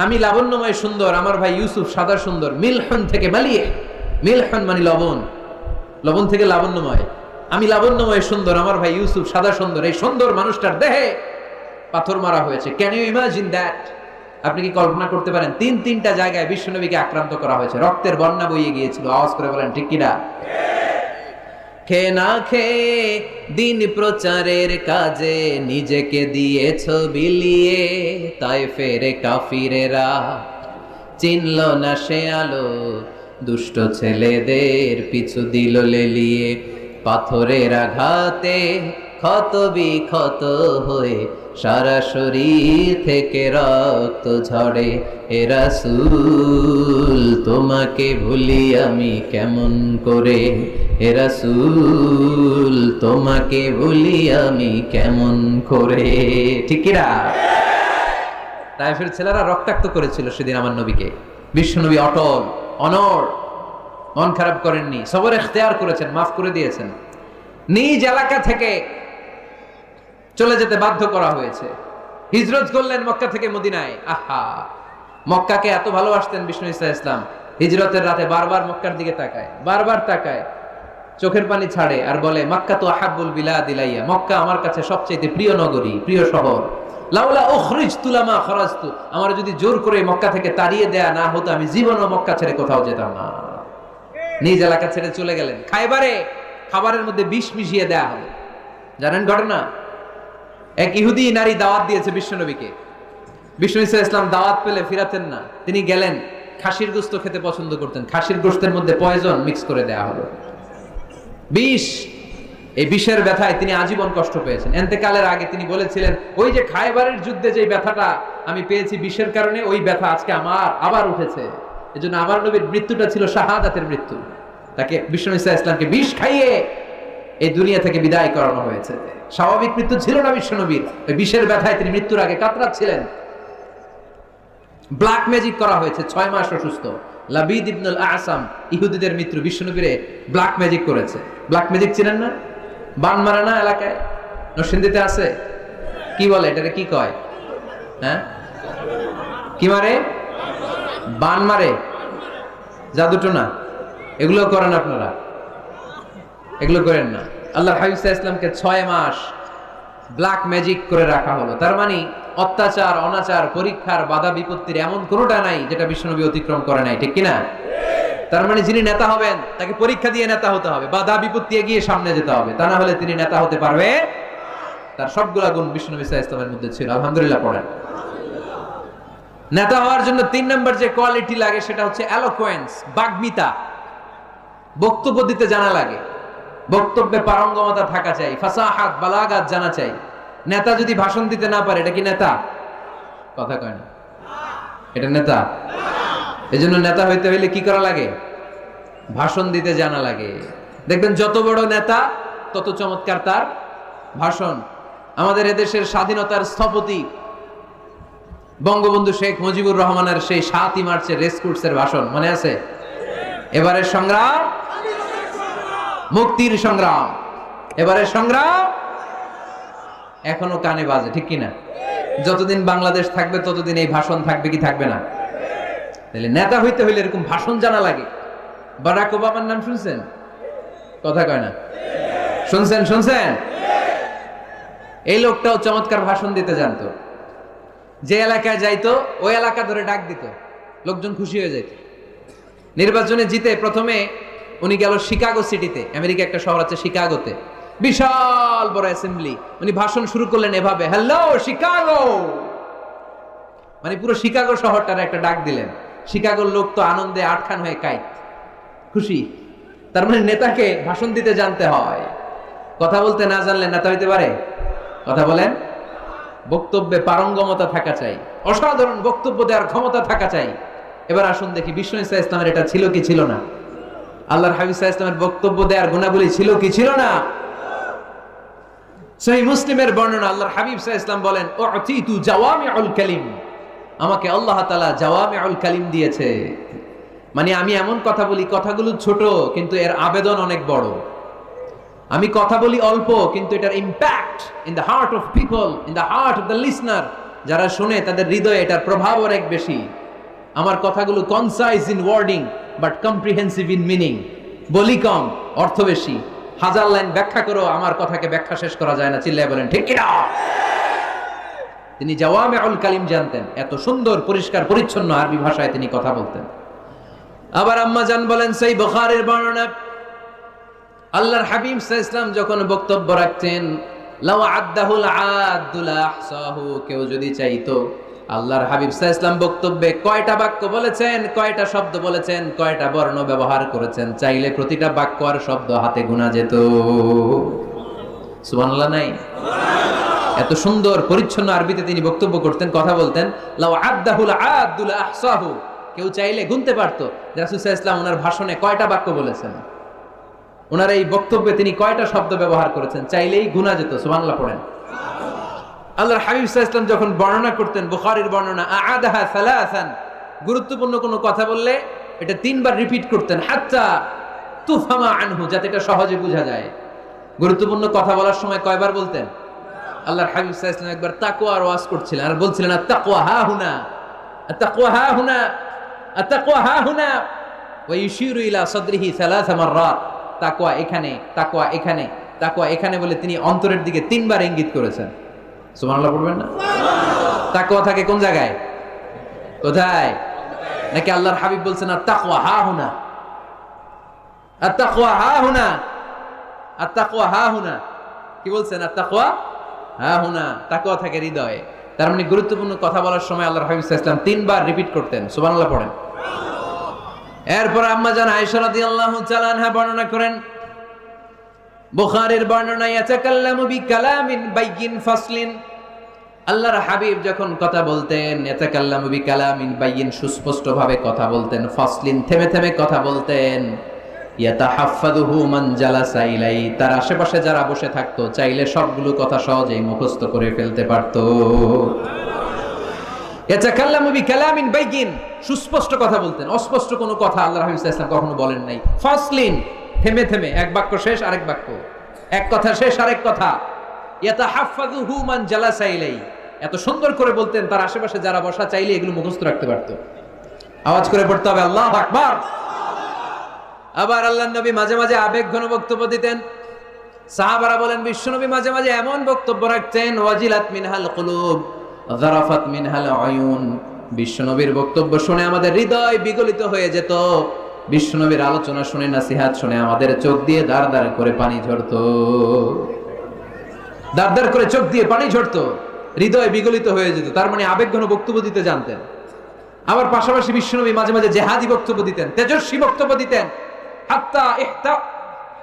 আমি লাবণ্যময় সুন্দর, আমার ভাই ইউসুফ সাদা সুন্দর। মিলহুন থেকে মালিহ, মিলহুন মানে লবণ, লবণ থেকে লাবণ্যময়। আমি লাবণ্যময় সুন্দর, আমার ভাই ইউসুফ সাদা সুন্দর। এই সুন্দর মানুষটার দেহে পাথর মারা হয়েছে। Can you imagine that? আপনি কি কল্পনা করতে পারেন? 3-3টা জায়গায় বিশ্বনবীকে আক্রান্ত করা হয়েছে, রক্তের বন্যা বইয়ে গিয়েছিল। আওয়াজ করে বলেন ঠিক কিনা? খেয়ে না খেয়ে দিন প্রচারের কাজে নিজেকে দিয়েছ বিলিয়ে, তায়েফের কাফিরেরা চিনল না সে আলো, দুষ্ট ছেলেদের পিছু দিল লেলিয়ে। পাথরের আঘাতে ক্ষত বিক্ষত হয়ে সারা শরীর থেকে রক্ত ঝরে। হে রাসূল তোমাকে ভুলি আমি কেমন করে, হে রাসূল তোমাকে ভুলি আমি কেমন করে। ঠিক কিনা? তায়েফের ছেলেরা রক্তাক্ত করেছিল সেদিন আমার নবীকে। বিশ্বনবী অটল, অনড়, মন খারাপ করেননি, সবর ইখতিয়ার করেছেন, মাফ করে দিয়েছেন। নিজ এলাকা থেকে চলে যেতে বাধ্য করা হয়েছে। হিজরত করলেন মক্কা থেকে মদিনায়। আহা, মক্কাকে এত ভালোবাসতেন বিষ্ণু ইসা ইসলাম। হিজরতের রাতে বারবার মক্কার দিকে তাকায়, বারবার তাকায়, চোখের পানি ছাড়ে আর বলে মক্কা তো আহাব্বুল বিলাদ ইলাইয়া। মক্কা আমার কাছে সবচেয়ে প্রিয় নগরী, প্রিয় শহর। লাউলা উখরিজতু লামা খরাজতু। আমার যদি জোর করে মক্কা থেকে তাড়িয়ে দেয়া না হতো, আমি জীবনও মক্কা ছেড়ে কোথাও যেতাম না। নিজ এলাকা ছেড়ে চলে গেলেন। খাইবারে খাবারের মধ্যে বিষ মিশিয়ে দেয়া হলো। জানেন ঘটনা? এক ইহুদি নারী দাওয়াত দিয়েছে বিশ্বনবীকে। বিষ্ণু ইসা ইসলাম দাওয়াত পেলে ফিরাতেন না। তিনি গেলেন, খাসির গোশত খেতে পছন্দ করতেন। খাসির গোশতের মধ্যে পয়জন মিক্স করে দেয়া হলো, বিষ। এই বিষের ব্যথায় তিনি আজীবন কষ্ট পেয়েছেন। এন্তেকালের আগে তিনি বলেছিলেন, ওই যে খায়বারের যুদ্ধে যে ব্যথাটা আমি পেয়েছি বিষের কারণে, ওই ব্যথা আজকে আমার আবার উঠেছে। এজন্য আমার নবীর মৃত্যুটা ছিল শাহাদাতের মৃত্যু। তাকে বিশ্বনবী সাল্লাল্লাহু আলাইহি ওয়াসাল্লামকে বিষ খাইয়ে এই দুনিয়া থেকে বিদায় করানো হয়েছে। স্বাভাবিক মৃত্যু ছিল না বিশ্বনবীর, ওই বিষের ব্যথায় তিনি মৃত্যুর আগে কাতরাচ্ছিলেন। ব্ল্যাক ম্যাজিক করা হয়েছে, 6 মাস অসুস্থ। লাবিদ ইবনুল আসাম ইহুদিদের মিত্র বিশ্বনবীরে ব্ল্যাক ম্যাজিক করেছে। ব্ল্যাক ম্যাজিক চিনেন না? বান মারা না এলাকায়, নরসিংদীতে আছে, কি বলে এটাকে, কি কয়? হ্যাঁ, কি মারে? বান মারে, জাদুটো না, এগুলো করেন আপনারা, এগুলো করেন না। আল্লাহর হাবিব সাল্লাল্লাহু আলাইহি ওয়াসাল্লামকে 6 মাস ব্ল্যাক ম্যাজিক করে রাখা হলো। তার মানে অত্যাচার, অনাচার, পরীক্ষার, বাধা বিপত্তির এমন কোনোটা নাই যেটা বিশ্বনবী অতিক্রম করে নাই, ঠিক কিনা? তার মানে যিনি নেতা হবেন তাকে পরীক্ষা দিয়ে নেতা হতে হবে, বাধা বিপত্তি এগিয়ে সামনে যেতে হবে, তা না হলে তিনি নেতা হতে পারবে। তার সবগুলা গুণ বিশ্বনবী সাল্লাল্লাহু আলাইহি ওয়াসাল্লামের মধ্যে ছিল। আলহামদুলিল্লাহ পড়েন। নেতা হওয়ার জন্য 3 নম্বর যে কোয়ালিটি লাগে সেটা হচ্ছে এলোকোয়েন্স, বাগ্মিতা। বক্তব্য দিতে জানা লাগে, বক্তব্যে পারঙ্গমতা থাকা চাই, ফাসাহাত, বালাগাত জানা চাই। নেতা যদি ভাষণ দিতে না পারে, এটা কি নেতা? কথা কয় না, এটা নেতা? এজন্য নেতা হইতে হইলে কি করা লাগে? ভাষণ দিতে জানা লাগে। দেখবেন যত বড় নেতা তত চমৎকার তার ভাষণ। আমাদের এদেশের স্বাধীনতার স্থপতি বঙ্গবন্ধু শেখ মুজিবুর রহমানের সেই 7ই মার্চের রেসকোর্সের ভাষণ মনে আছে? এবারের সংগ্রাম মুক্তির সংগ্রাম, এবারের সংগ্রাম এখনো কানে বাজে, ঠিক কিনা? যতদিন বাংলাদেশ থাকবে ততদিন এই ভাষণ থাকবে কি থাকবে না? তাহলে নেতা হইতে হইলে এরকম ভাষণ জানা লাগে। বারাক ওবামার নাম শুনছেন? কথা কয় না, শুনছেন? শুনছেন? এই লোকটাও চমৎকার ভাষণ দিতে জানতো। যে এলাকায় যাইতো ওই এলাকা ধরে ডাক দিত, লোকজন খুশি হয়ে যেত। নির্বাচনে জিতে প্রথমে উনি গেল শিকাগো সিটিতে, আমেরিকা একটা শহর আছে শিকাগোতে, বিশাল বড় অ্যাসেম্বলি। উনি ভাষণ শুরু করলেন এভাবে, হ্যালো শিকাগো, মানে পুরো শিকাগো শহরটার একটা ডাক দিলেন। শিকাগোর লোক তো আনন্দে আটখান হয়ে কাইত, খুশি। তার মানে নেতাকে ভাষণ দিতে জানতে হয়, কথা বলতে না জানলে নেতা হইতে পারে? কথা বলেন। বক্তব্যে পারঙ্গমতা থাকা চাই, অসাধারণ বক্তব্য দেওয়ার ক্ষমতা থাকা চাই। এবার আসুন দেখি বিশ্বনবী সাল্লাল্লাহু আলাইহি ওয়াসাল্লামের এটা ছিল কি ছিল না? আল্লাহর হাবিব সাল্লাল্লাহু আলাইহি ওয়াসাল্লামের বক্তব্য দেওয়ার গুণাবলী ছিল কি ছিল না? সহিহ মুসলিমের বর্ণনা, আল্লাহর হাবিব সাল্লাল্লাহু আলাইহি ওয়াসাল্লাম বলেন, উতিতু জাওয়ামিউল কালিম, আমাকে আল্লাহ তাআলা জাওয়ামিউল কালিম দিয়েছে। মানে আমি এমন কথা বলি, কথাগুলো ছোট কিন্তু এর আবেদন অনেক বড়। আমি কথা বলি অল্প কিন্তু এটার impact in the heart of people, in the heart of the listener, যারা শুনে তাদের হৃদয়ে এটার প্রভাব অনেক বেশি। আমার কথাগুলো concise in wording but comprehensive in meaning, বলি কম অর্থ বেশি। 1000 লাইন ব্যাখ্যা করো, আমার কথাকে ব্যাখ্যা শেষ করা যায় না, চিল্লায় বলেন ঠিক কিনা? তিনি জাওয়ামিউল কালিম জানতেন, এত সুন্দর পরিষ্কার পরিচ্ছন্ন আরবি ভাষায় তিনি কথা বলতেন। আবার আম্মা জান বলেন, সেই বুখারীর বর্ণনা, আল্লাহর হাবিব সাল্লাল্লাহু আলাইহি ওয়াসাল্লাম যখন বক্তব্য রাখতেন, লাউ আদ্দাহুল আদুল আহসাহু, কেউ যদি চাইতো আল্লাহর হাবিব সাল্লাল্লাহু আলাইহি ওয়াসাল্লাম বক্তব্যে কয়টা বাক্য বলেছেন, কয়টা শব্দ বলেছেন, কয়টা বর্ণ ব্যবহার করেছেন, চাইলে প্রতিটা বাক্য আর শব্দ হাতে গোনা যেত। সুবহানাল্লাহ নাই? এত সুন্দর পরিচ্ছন্ন আরবিতে তিনি বক্তব্য করতেন, কথা বলতেন। লাউ আদ্দাহুল আদুল আহসাহু, কেউ চাইলে গুনতে পারতো রাসূল সাল্লাল্লাহু আলাইহি ওয়াসাল্লাম ওনার ভাষণে কয়টা বাক্য বলেছেন, ওনার এই বক্তব্যে তিনি কয়টা শব্দ ব্যবহার করেছেন, চাইলেই গুনা যেত। সুবহানাল্লাহ পড়েন। আল্লাহর হাবিব সাল্লাল্লাহু আলাইহি ওয়াসাল্লাম যখন বর্ণনা করতেন, বুখারীর বর্ণনা, আ'আদাহা সালাসান, গুরুত্বপূর্ণ কোনো কথা বললে এটা 3 বার রিপিট করতেন, হাত্তা তুফহামা আনহু, যাতে এটা সহজে বোঝা যায়। গুরুত্বপূর্ণ কথা বলার সময় কয়বার বলতেন? আল্লাহর হাবিব সাল্লাল্লাহু আলাইহি ওয়াসাল্লাম একবার তাকওয়ার ওয়াজ করছিলেন আর বলছিলেন, আত-তাকওয়া হা হুনা, আত-তাকওয়া হা হুনা, আত-তাকওয়া হা হুনা, ওয়া ইউশিরু ইলা সাদরিহি 3 মাররাত, তাকওয়া এখানে, তাকওয়া এখানে, তাকওয়া এখানে বলে তিনি অন্তরের দিকে 3 বার ইঙ্গিত করেছেন। সুবহানাল্লাহ পড়বেন না? তাকওয়া থাকে কোন জায়গায়, কোথায়? নাকি আল্লাহর হাবিব বলছেন আত-তাকওয়া হা হুনা, আত-তাকওয়া হা হুনা, আত-তাকওয়া হা হুনা, কি বলছেন? আত-তাকওয়া হা হুনা, তাকওয়া থাকে হৃদয়ে। তার মানে গুরুত্বপূর্ণ কথা বলার সময় আল্লাহর হাবিব সাল্লাল্লাহু আলাইহি ওয়াসাল্লাম 3 বার রিপিট করতেন। সুবহানাল্লাহ পড়েন। এরপর আম্মা জান আয়েশা রাদিয়াল্লাহু তাআলা আনহা বর্ণনা করেন, বুখারীর বর্ণনা ইয়াতাকাল্লামু বিকালামিন বাইয়িন ফাসলিন, আল্লাহর হাবিব যখন কথা বলতেন ইয়াতাকাল্লামু বিকালামিন বাইয়িন সুস্পষ্ট ভাবে কথা বলতেন, ফাসলিন থেমে থেমে কথা বলতেন, ইয়াতাহাফফাযুহু মান জালাসা ইলাই, তার আশেপাশে যারা বসে থাকতো চাইলে সবগুলো কথা সহজেই মুখস্থ করে ফেলতে পারতো। ইয়াতাকাল্লামু বিকালামিন বাইয়িন, সুস্পষ্ট কথা বলতেন, অস্পষ্ট কোনো কথা আল্লাহর হাবিব সাল্লাল্লাহু আলাইহি ওয়াসাল্লাম কখনো বলেন নাই। ফাসলিন, থেমে থেমে, এক বাক্য শেষ আরেক বাক্য, এক কথা শেষ আরেক কথা। ইয়াতাহাফফাযুহু মান জালাসা ইলাই, এত সুন্দর করে বলতেন তার আশেপাশে যারা বসা চাইলে এগুলো মুখস্থ রাখতে পারতো। আওয়াজ করে পড়তে হবে আল্লাহু আকবার। আবার আল্লাহর নবী মাঝে মাঝে আবেগঘন বক্তব্য দিতেন। সাহাবারা বলেন বিশ্বনবী মাঝে মাঝে এমন বক্তব্য রাখতেন, ওয়াজিলাত মিনহাল কুলুব যারাফাত মিনহাল আয়ুন, বিশ্বনবীর বক্তব্য শুনে আমাদের হৃদয় বিগলিত হয়ে যেত, বিশ্বনবীর আলোচনা শুনে, নসিহত শুনে আমাদের চোখ দিয়ে দাঁড় দাঁড় করে পানি ঝরতো, দাঁড় দাঁড় করে চোখ দিয়ে পানি ঝরতো, হৃদয় বিগলিত হয়ে যেত। তার মানে আবেগঘন বক্তব্য দিতে জানতেন। আবার পাশাপাশি বিশ্বনবী মাঝে মাঝে জেহাদি বক্তব্য দিতেন, তেজস্বী বক্তব্য দিতেন।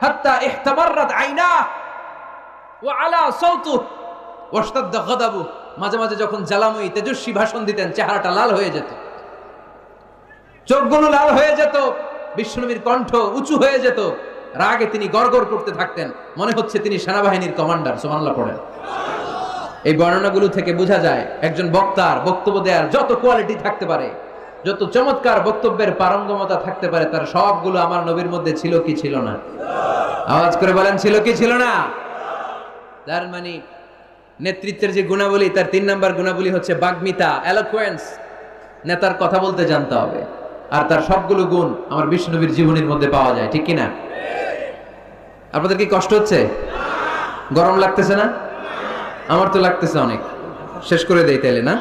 হাত্তা ইহতামাররাত আইনা ওয়া আলা সাওতুহু ওয়াশতাদ্দা গাদাবু, মাঝে মাঝে যখন জ্বালাময়ী তেজস্বী ভাষণ দিতেন চেহারাটা লাল হয়ে যেত, চোখগুলো লাল হয়ে যেত, বিশ্বনবীর কণ্ঠ উঁচু হয়ে যেত, রাগে তিনি গড়গড় করতে থাকতেন, মনে হচ্ছে তিনি সেনাবাহিনীর কমান্ডার। সুবহানাল্লাহ পড়েন। এই বর্ণনাগুলো থেকে বোঝা যায় একজন বক্তার বক্তব্য দেওয়ার যত কোয়ালিটি থাকতে পারে, যত চমৎকার বক্তব্যের পারঙ্গমতা থাকতে পারে, তার সবগুলো আমার নবীর মধ্যে ছিল কি ছিল না? আওয়াজ করে বলেন ছিল কি ছিল না? তার মানে নেতৃত্বের যে গুণাবলী, তার 3 নাম্বার গুণাবলী হচ্ছে বাগ্মিতা, এলোকুয়েন্স। নেতার কথা বলতে জানতে হবে, আর তার সবগুলো গুণ আমার বিশ্বনবীর জীবনের মধ্যে পাওয়া যায়, ঠিক কিনা? আপনাদের কি কষ্ট হচ্ছে? গরম লাগতেছে না? আমার তো লাগতেছে অনেক। শেষ করে দেই তাইলে না?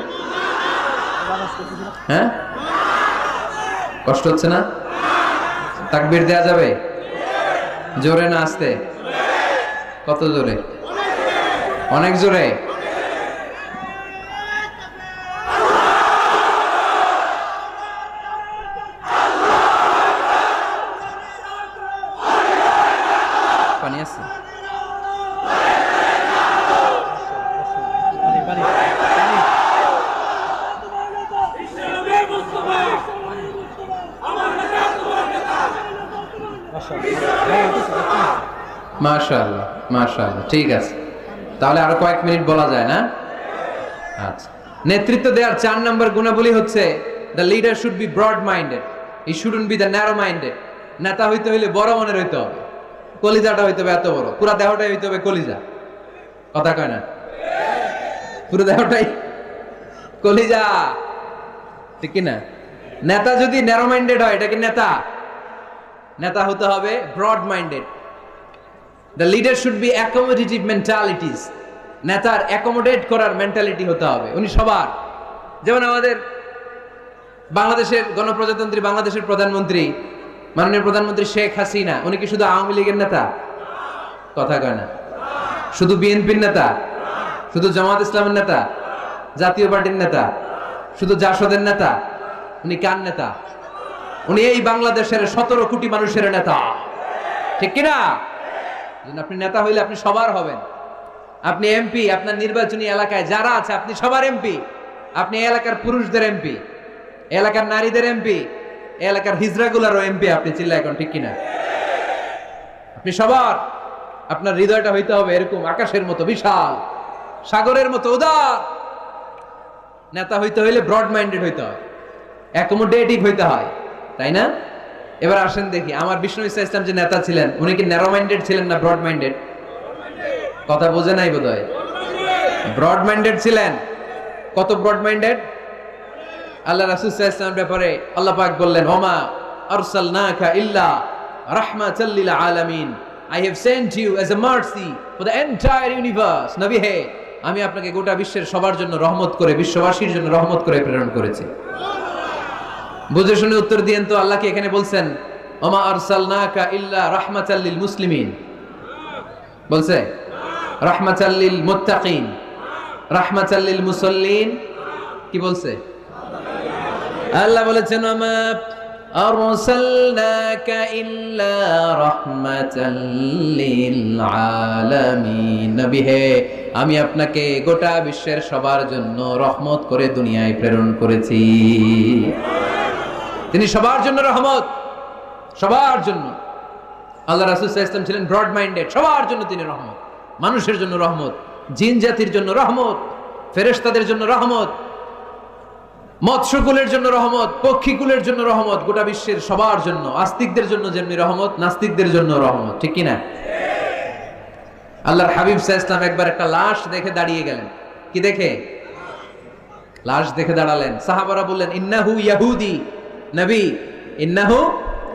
হ্যাঁ, কষ্ট হচ্ছে না? তাকবীর দেয়া যাবে? জোরে না আস্তে? কত জোরে? অনেক জোরে। পানি আছে? মাশাআল্লাহ মাশাআল্লাহ, ঠিক আছে। তাহলে আরো কয়েক মিনিট বলা যায় না? আচ্ছা, নেতৃত্ব দেওয়ার 4 নম্বর গুণাবলী হচ্ছে the leader should be broad minded, he shouldn't be the narrow minded. নেতা হইতে হইলে বড় মনের হইতে হবে, কলিজাটা হইতে হবে এত বড়, পুরো দেহটাই হইতে হবে কলিজা। কথা কয় না? পুরো দেহটাই কলিজা, ঠিক কি না? নেতা যদি ন্যারো মাইন্ডেড হয়, এটা কি নেতা? নেতা হতে হবে broad minded. The leader should be accommodative mentalities. নেতার অ্যাকোমোডেট করার মেন্টালিটি হতে হবে। উনি সবার, যেমন আমাদের বাংলাদেশের গণপ্রজাতন্ত্রী বাংলাদেশের প্রধানমন্ত্রী মাননীয় প্রধানমন্ত্রী শেখ হাসিনা, উনি কি শুধু আওয়ামী লীগের নেতা? কথা কয় না। শুধু বিএনপির নেতা? শুধু জামাত ইসলামের নেতা? জাতীয় পার্টির নেতা? শুধু জাসদের নেতা? উনি কার নেতা? উনি এই বাংলাদেশের 17 কোটি মানুষের নেতা, ঠিক কিনা? আপনি নেতা হইলে আপনি সবার হবেন। আপনি এমপি, আপনার নির্বাচনী এলাকায় যারা আছে আপনি সবার এমপি। আপনি এলাকার পুরুষদের এমপি, এলাকার নারীদের এমপি, এলাকার হিজড়াগুলারও এমপি আপনি। চিল্লা এখন, ঠিক কিনা? আপনি সবার, আপনার হৃদয়টা হইতে হবে এরকম আকাশের মতো বিশাল, সাগরের মতো উদার। নেতা হইতে হইলে ব্রড মাইন্ডেড হইতে হয়, অ্যাকোমোডেটিভ হইতে হয়, তাই না? এবার আসেন দেখি, আমার বিষ্ণু ইসলাম যে নেতা ছিলেন, উনি কি ন্যারো মাইন্ডেড ছিলেন না ব্রড মাইন্ডেড? কথা বোঝে নাই বোধহয়। ব্রড মাইন্ডেড ছিলেন। কত ব্রড মাইন্ডেড? আল্লাহ রাসূল সাল্লাল্লাহু আলাইহি ওয়াসাল্লামের ব্যাপারে আল্লাহ পাক বললেন, ওমা আরসালনাকা ইল্লা রাহমাতাল লিল আলামিন, I have sent you as a mercy for the entire universe. নবী হে, আমি আপনাকে গোটা বিশ্বের সবার জন্য রহমত করে, বিশ্ববাসীর জন্য রহমত করে প্রেরণ করেছি। বুঝে শুনে উত্তর দিয়েন তো, আল্লাহ কি এখানে বলছেন ওমা আরসালনাকা ইল্লা রাহমাতাল লিল মুসলিমিন? বলছে রাহমাতাল লিল মুত্তাকিন, রাহমাতাল লিল মুসাল্লিন? কি বলছে? আল্লাহ বলেছেন ওমা আরসালনাকা ইল্লা রাহমাতাল লিল আলামিন। নবী হে, আমি আপনাকে গোটা বিশ্বের সবার জন্য রহমত করে দুনিয়ায় প্রেরণ করেছি। তিনি সবার জন্য রহমত, সবার জন্য। আল্লাহ রাসূল সাল্লাল্লাহু আলাইহি ওয়াসাল্লাম ছিলেন ব্রড মাইন্ডেড, সবার জন্য তিনি রহমত। মানুষের জন্য রহমত, জিন জাতির জন্য রহমত, ফেরেশতাদের জন্য রহমত, মৎস্যকুলের জন্য রহমত, পক্ষীকুলের জন্য রহমত, গোটা বিশ্বের সবার জন্য। আস্তিকদের জন্য যেমনি রহমত, নাস্তিকদের জন্য রহমত। ঠিক কিনা? আল্লাহর হাবিব সাল্লাল্লাহু আলাইহি ওয়াসাল্লাম একবার একটা লাশ দেখে দাঁড়িয়ে গেলেন। কি দেখে? লাশ দেখে দাঁড়ালেন। সাহাবারা বললেন, ইন্নাহু ইয়াহুদি। নবী, ইন্নাহু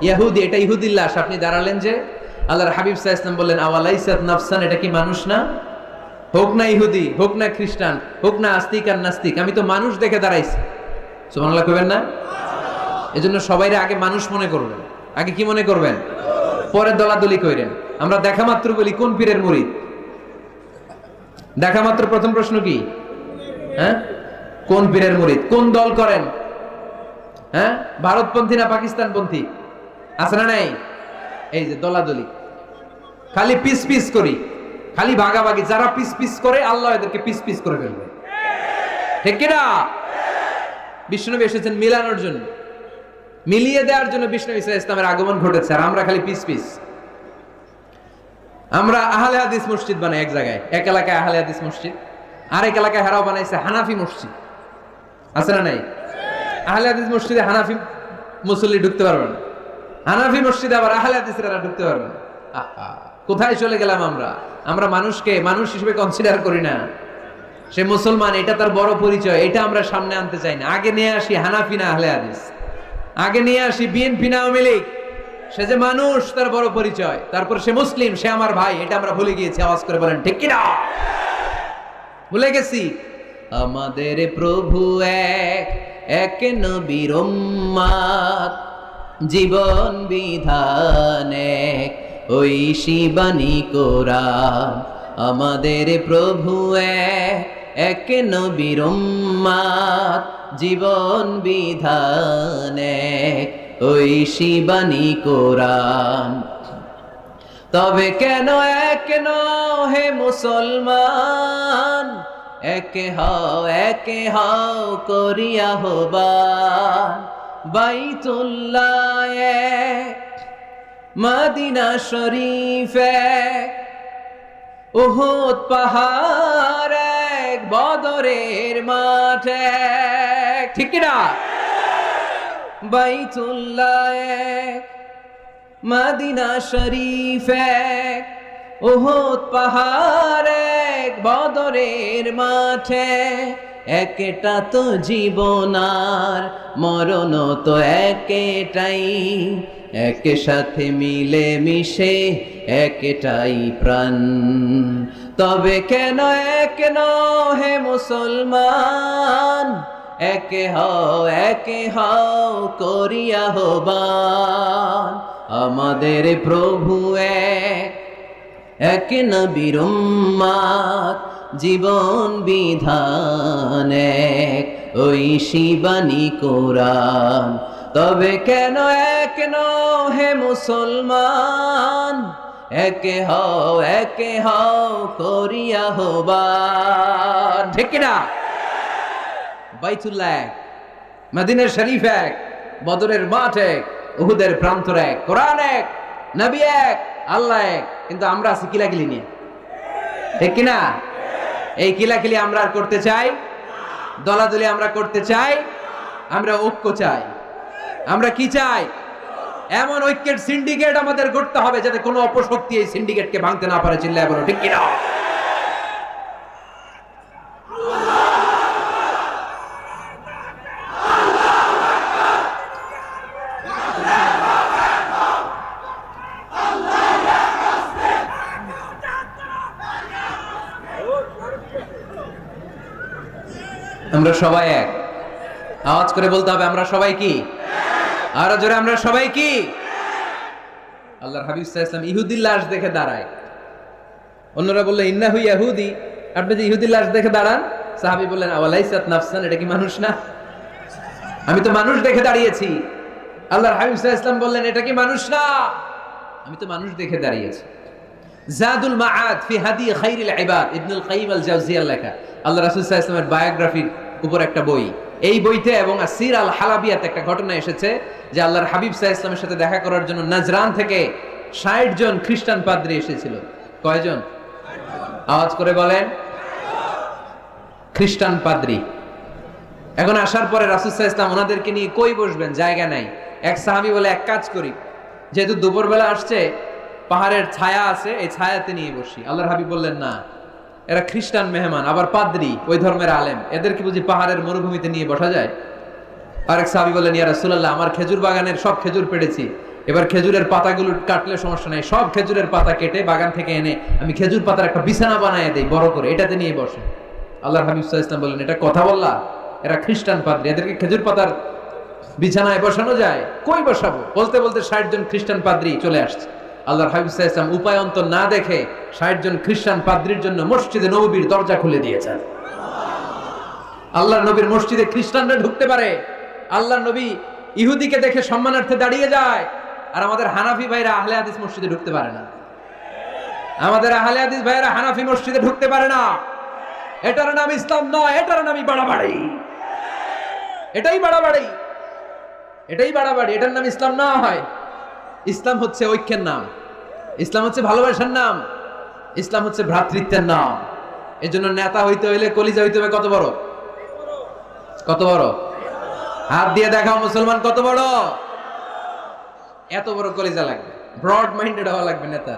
ইয়াহুদি, এটা ইহুদির লাশ, আপনি দাঁড়ালেন যে? আল্লাহর হাবিব সাল্লাল্লাহু আলাইহি ওয়াসাল্লাম বললেন, আওয়ালাইসাত নাফসান, এটা কি মানুষ না? হোক না ইহুদি, হোক না খ্রিস্টান, হোক না আস্তিক আর নাস্তিক, আমি তো মানুষ দেখে দাঁড়াইছি। সুবহানাল্লাহ কইবেন না? এজন্য সবাইরে আগে মানুষ মনে করবেন। আগে কি মনে করবেন? পরে দলাদলি কইরেন। আমরা দেখা মাত্র বলি কোন পীরের মুরিদ? দেখা মাত্র প্রথম প্রশ্ন কি? হ্যাঁ, কোন পীরের মুরিদ? কোন দল করেন? হ্যাঁ, ভারতপন্থী না পাকিস্তানপন্থী? আছে না নাই? এই যে দলাদলি, খালি পিস পিস করি, খালি ভাগাভাগি। যারা পিস পিস করে আল্লাহ এদেরকে পিস পিস করে ফেলবে। ঠিক কিনা? বিষ্ণুনবী এসেছেন মিলানোর জন্য, মিলিয়ে দেওয়ার জন্য বিষ্ণু ঈসা ইসলামের আগমন ঘটেছে। আর আমরা খালি পিস পিস। আমরা আহলে হাদিস মসজিদ বানাই এক জায়গায়, এক এলাকায় আহলে হাদিস মসজিদ, আরেক এলাকায় হারাও বানাইছে হানাফি মসজিদ। আছে না নাই? আহলে হাদিস মসজিদে হানাফি মুসল্লি ঢুকতে পারবে না, হানাফি মসজিদে আবার আহলে হাদিসরা ঢুকতে পারবে না। কোথায় চলে গেলাম আমরা? আমরা মানুষকে মানুষ হিসেবে কনসিডার করি না। সে মুসলমান, এটা তার বড় পরিচয়, এটা আমরা সামনে আনতে চাই না। আগে নিয়ে আসি হানাফি না আহলে হাদিস, আগে নিয়ে আসি বিএনপি না আওয়ামী লীগ। সে যে মানুষ, তার বড় পরিচয়। তারপর সে মুসলিম, সে আমার ভাই, এটা আমরা ভুলে গিয়েছি। আওয়াজ করে বলেন ঠিক কিনা? ভুলে গেছি। আমাদের প্রভু এক, এক নবীর উম্মত, জীবন বিধান এক, ওই শিবানী কোরআন। আমাদের প্রভু এক, এক নবীর উম্মত, জীবন বিধান এক, ওই শিবানী কোরআন। তবে কেন এক হে মুসলমান, একে হও করিয়া হবান। বাইতুল্লাহ এক, মদিনা শরীফ এক, উহুদ পাহাড় এক, বদরের মাঠ এক। ঠিক না? বাইতুল্লাহ এক, মদিনা শরীফ এক, উহুদ পাহাড় এক, বদরের মাঠে। একটা তো জীবন আর মরণ তো একটাই, একসাথে মিলে মিশে একটাই প্রাণ। তবে কেন হে মুসলমান, একে হও করিয়া হবান। আমাদের প্রভু এক, এক নবীর উম্মত, জীবন বিধান এক, ওই শিবানী কোরআন। তবে কেন হে মুসলমান, একে হও করিয়া হবান। ঠিক না? বাইতুল্লাহ এক, মদিনা শরীফ এক, বদরের মাঠ এক, উহুদের প্রান্তর এক, কোরআন এক, নবী এক, আল্লাহ এক। কিন্তু আমরা আছি কিলাকিলি নিয়ে। ঠিক কিনা? এই কিলাকিলি আমরা আর করতে চাই? দলাদলি আমরা করতে চাই? আমরা ঐক্য চাই। আমরা কি চাই? এমন ঐক্যের সিন্ডিকেট আমাদের করতে হবে যাতে কোনো অপশক্তি এই সিন্ডিকেটকে ভাঙতে না পারে। চিল্লায় বলো ঠিক কিনা? আমরা সবাই এক। আওয়াজ করে বলতে হবে আমরা সবাই কি? আরো জোরে আমরা সবাই কি? আল্লাহর হাবিব সাল্লাল্লাহু আলাইহি ওয়াসাল্লাম ইহুদির লাশ দেখে দাঁড়ায়। অন্যরা বললেন ইন্নাহু ইয়াহুদি, আপনি যে ইহুদির লাশ দেখে দাঁড়ান। সাহাবী বললেন আওয়ালাইসাত নাফসান, এটা কি মানুষ না? আমি তো মানুষ দেখে দাঁড়িয়েছি। আল্লাহর হাবিব সাল্লাল্লাহু আলাইহি ওয়াসাল্লাম বললেন, এটা কি মানুষ না? আমি তো মানুষ দেখে দাঁড়িয়েছি। জাদুল মাআদ ফি হাদি খাইরিল ইবাদ, ইবনুল কাইয়িম আল জাওজিয়ার লেখা আল্লাহ রাসূল সাল্লাল্লাহু আলাইহি ওয়াসাল্লামের বায়োগ্রাফির উপর একটা বই। এই বইতে এবং আসির আল হালাবিয়াতে একটা ঘটনা এসেছে যে আল্লাহর হাবিব সাল্লাল্লাহু আলাইহি ওয়াসাল্লামের সাথে দেখা করার জন্য নাজরান থেকে 60 জন খ্রিস্টান পাদ্রী এসেছিল। কয়জন? আওয়াজ করে বলেন। খ্রিস্টান পাদ্রী। এখন আসার পরে রাসূল সাল্লাল্লাহু আলাইহি ওয়াসাল্লাম ওনাদেরকে নিয়ে কই বসবেন, জায়গা নাই। এক সাহাবী বলে, এক কাজ করি, যেহেতু দুপুরবেলা আসছে, পাহাড়ের ছায়া আছে, এই ছায়াতে নিয়ে বসি। আল্লাহর হাবিব বললেন, না, এরা খ্রিস্টান মেহমান, আবার পাদ্রী, ওই ধর্মের আলেম, এদেরকে বুঝি পাহাড়ের মরুভূমিতে নিয়ে বসা যায়? আরেক সাহাবী বললেন, ইয়া রাসূলুল্লাহ, আমার খেজুর বাগানের সব খেজুর পেড়েছি, এবার খেজুরের পাতাগুলো কাটলে সমস্যা নাই, সব খেজুরের পাতা কেটে বাগান থেকে এনে আমি খেজুর পাতার একটা বিছানা বানায় দেই বড় করে, এটাতে নিয়ে বসে। আল্লাহর হাবিব সাল্লাল্লাহু আলাইহি ওয়াসাল্লাম বললেন, এটা কথা বললা? এরা খ্রিস্টান পাদ্রী, এদেরকে খেজুর পাতার বিছানায় বসানো যায়? কই বসাবো? বলতে বলতে 60 জন খ্রিস্টান পাদ্রী চলে আসছে। আল্লাহর হাবিব সাল্লাল্লাহু আলাইহি ওয়াসাল্লাম উপায় অন্তর না দেখে 60 জন খ্রিস্টান পাদ্রীর জন্য মসজিদে নববীর দরজা খুলে দিয়েছেন। আল্লাহর নবীর মসজিদে খ্রিস্টানরা ঢুকতে পারে। আল্লাহর নবী ইহুদিকে দেখে সম্মানার্থে দাঁড়িয়ে যায়, আর আমাদের হানাফি ভাইরা আহলে হাদিস মসজিদে ঢুকতে পারে না। আমাদের আহলে হাদিস ভাইরা হানাফি মসজিদে ঢুকতে পারে না। এটার নাম ইসলাম নয়, এটার নামই বাড়াবাড়ি। এটাই বাড়াবাড়ি, এটাই বাড়াবাড়ি, এটার নাম ইসলাম না হয়। ইসলাম হচ্ছে ঐক্যের নাম, ইসলাম হচ্ছে ভালোবাসার নাম, ইসলাম হচ্ছে ভ্রাতৃত্বের নাম। এই জন্য নেতা হইতে হইলে কলিজা হইতে হবে কত বড়? কত বড়? হাত দিয়ে দেখাও মুসলমান কত বড়? এত বড় কলিজা লাগবে, ব্রড মাইন্ডেড হওয়া লাগবে নেতা,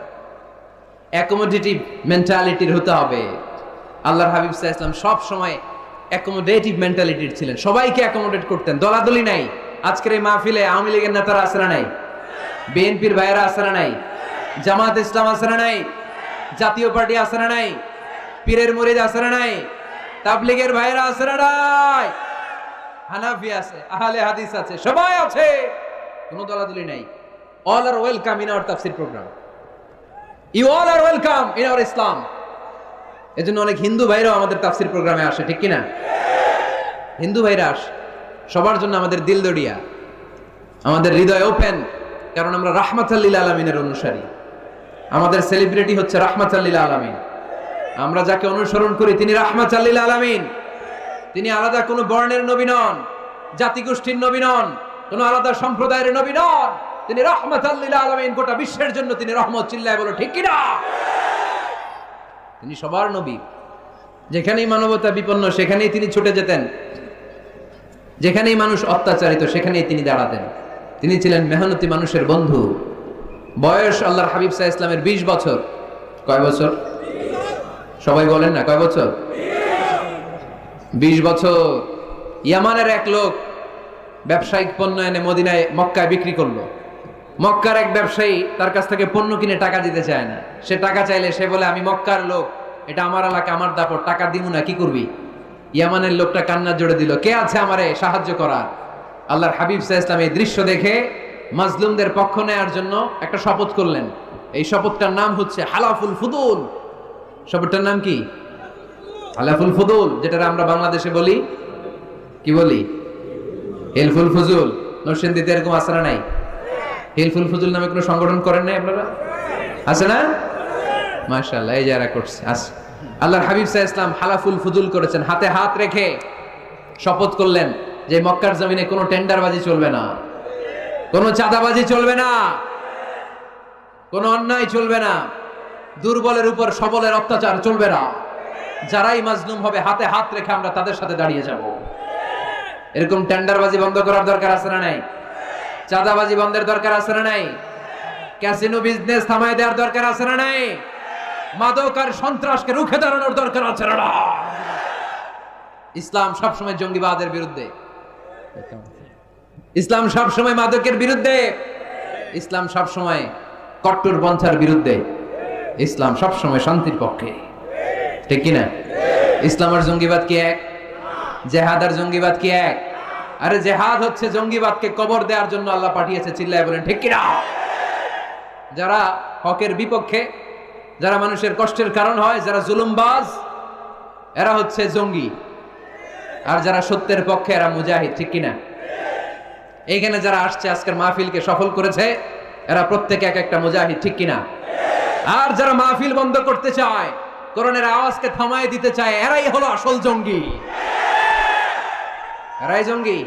অ্যাকোমোডেটিভ মেন্টালিটির হতে হবে। আল্লাহর হাবিব সাল্লাল্লাহু আলাইহি ওয়াসাল্লাম সব সময় অ্যাকোমোডেটিভ মেন্টালিটির ছিলেন, সবাইকে অ্যাকোমোডেট করতেন, দলাদলি নাই। আজকের এই মাহফিলে আওয়ামী লীগের নেতারা আছে না নাই? বিএনপির ভাইয়েরা আছে না নাই? জামাত ইসলাম আছে না নাই? জাতীয় পার্টি আছে না নাই? পীরের মুরিদ আছে না নাই? তাবলীগের ভাইয়েরা আছে না নাই? হানাফি আছে, আহলে হাদিস আছে, সবাই আছে, কোনো দলাদলি নাই। All are welcome in our তাফসীর program. You all are welcome in our Islam. এজন্য অনেক হিন্দু ভাইরাও আমাদের তাফসীর প্রোগ্রামে আসে, ঠিক কি না? হিন্দু ভাইরা আসে, সবার জন্য আমাদের দিল দড়িয়া, আমাদের হৃদয় ওপেন, কারণ আমরা রাহমাতাল লিল আলামিনের অনুসারী। আমাদের সেলিব্রিটি হচ্ছে রাহমাতাল লিল আলামিন। আমরা যাকে অনুসরণ করি তিনি রাহমাতাল লিল আলামিন। তিনি আলাদা কোনো বর্ণের নবী নন, জাতিগোষ্ঠীর নবী নন, কোনো আলাদা সম্প্রদায়ের নবী নন। তিনি রাহমাতাল লিল আলামিন, গোটা বিশ্বের জন্য তিনি রহমত। চিল্লায় বলো ঠিক কি না? তিনি সবার নবী। যেখানেই মানবতা বিপন্ন সেখানেই তিনি ছুটে যেতেন, যেখানেই মানুষ অত্যাচারিত সেখানেই তিনি দাঁড়াতেন। তিনি ছিলেন মেহনতি মানুষের বন্ধু। বয়স আল্লাহর হাবিব সাল্লাল্লাহু আলাইহি ওয়াসাল্লামের 20 বছর। কয় বছর? সবাই বলেন না, কয় বছর? 20 বছর। ইয়ামানের এক লোক ব্যবসায়িক পণ্য এনে মদিনায়, মক্কায় বিক্রি করলো। মক্কার এক ব্যবসায়ী তার কাছ থেকে পণ্য কিনে টাকা দিতে চায় না। সে টাকা চাইলে সে বলে, আমি মক্কার লোক, এটা আমার এলাকা, আমার দাপট, টাকা দিব না, কি করবি? ইয়ামানের লোকটা কান্না জোড়ে দিল, কে আছে আমারে সাহায্য করার? আল্লাহর হাবিব সাল্লাল্লাহু আলাইহি ওয়াসাল্লাম এই দৃশ্য দেখে মাজলুমদের পক্ষ নেয়ার জন্য একটা শপথ করলেন। এই শপথটার নাম হচ্ছে হালাফুল ফুদুল। শপথটার নাম কি? হালাফুল ফুদুল, যেটা আমরা বাংলাদেশে বলি, কি বলি? হিলফুল ফুজুল। নরসিংদীতে এরকম আছে না নাই? হিলফুল ফুজুল নামে কোনো সংগঠন করেন নাই আপনারা? আছে না? মাশাআল্লাহ, এই যারা করছে আছে। আল্লাহর হাবিব সাল্লাল্লাহু আলাইহি ওয়াসাল্লাম হালাফুল ফুজুল করেছেন, হাতে হাত রেখে শপথ করলেন যে মক্কার জমিনে কোনো টেন্ডারবাজি চলবে না, কোনো চাঁদাবাজি চলবে না, কোনো অন্যায় চলবে না, দুর্বলের উপর সবলের অত্যাচার চলবে না। যারাই মাজলুম হবে হাতে হাত রেখে আমরা তাদের সাথে দাঁড়িয়ে যাব। এরকম টেন্ডারবাজি বন্ধ করার দরকার আছে না নাই? চাঁদাবাজি বন্ধের দরকার আছে না নাই? ক্যাসিনো বিজনেস থামায় দেওয়ার দরকার আছে না নাই? মাদক আর সন্ত্রাসকে রুখে দাঁড়ানোর দরকার আছে না? ইসলাম সবসময় জঙ্গিবাদের বিরুদ্ধে, ইসলাম সবসময় মাদকের বিরুদ্ধে, ইসলাম সবসময় কট্টরপন্থার বিরুদ্ধে, ইসলাম সবসময় শান্তির পক্ষে, ঠিক কিনা? ইসলাম আর জঙ্গিবাদ কি এক? জেহাদ আর জঙ্গিবাদ কি এক? আরে জেহাদ হচ্ছে জঙ্গিবাদকে কবর দেওয়ার জন্য আল্লাহ পাঠিয়েছে। চিল্লায় বলেন ঠিক কিনা? যারা হকের বিপক্ষে, যারা মানুষের কষ্টের কারণ হয়, যারা জুলুমবাজ, এরা হচ্ছে জঙ্গি। আর যারা সত্যের পক্ষে এরা মুজাহিদ, ঠিক কিনা? এইখানে যারা আসছে আজকের মাহফিলকে সফল করেছে, এরা প্রত্যেকে এক একটা মুজাহিদ, ঠিক কিনা? আর যারা মাহফিল বন্ধ করতে চায়, কোরআনের আওয়াজকে থামায় দিতে চায়, এরাই হলো আসল জঙ্গি। এরাই জঙ্গি।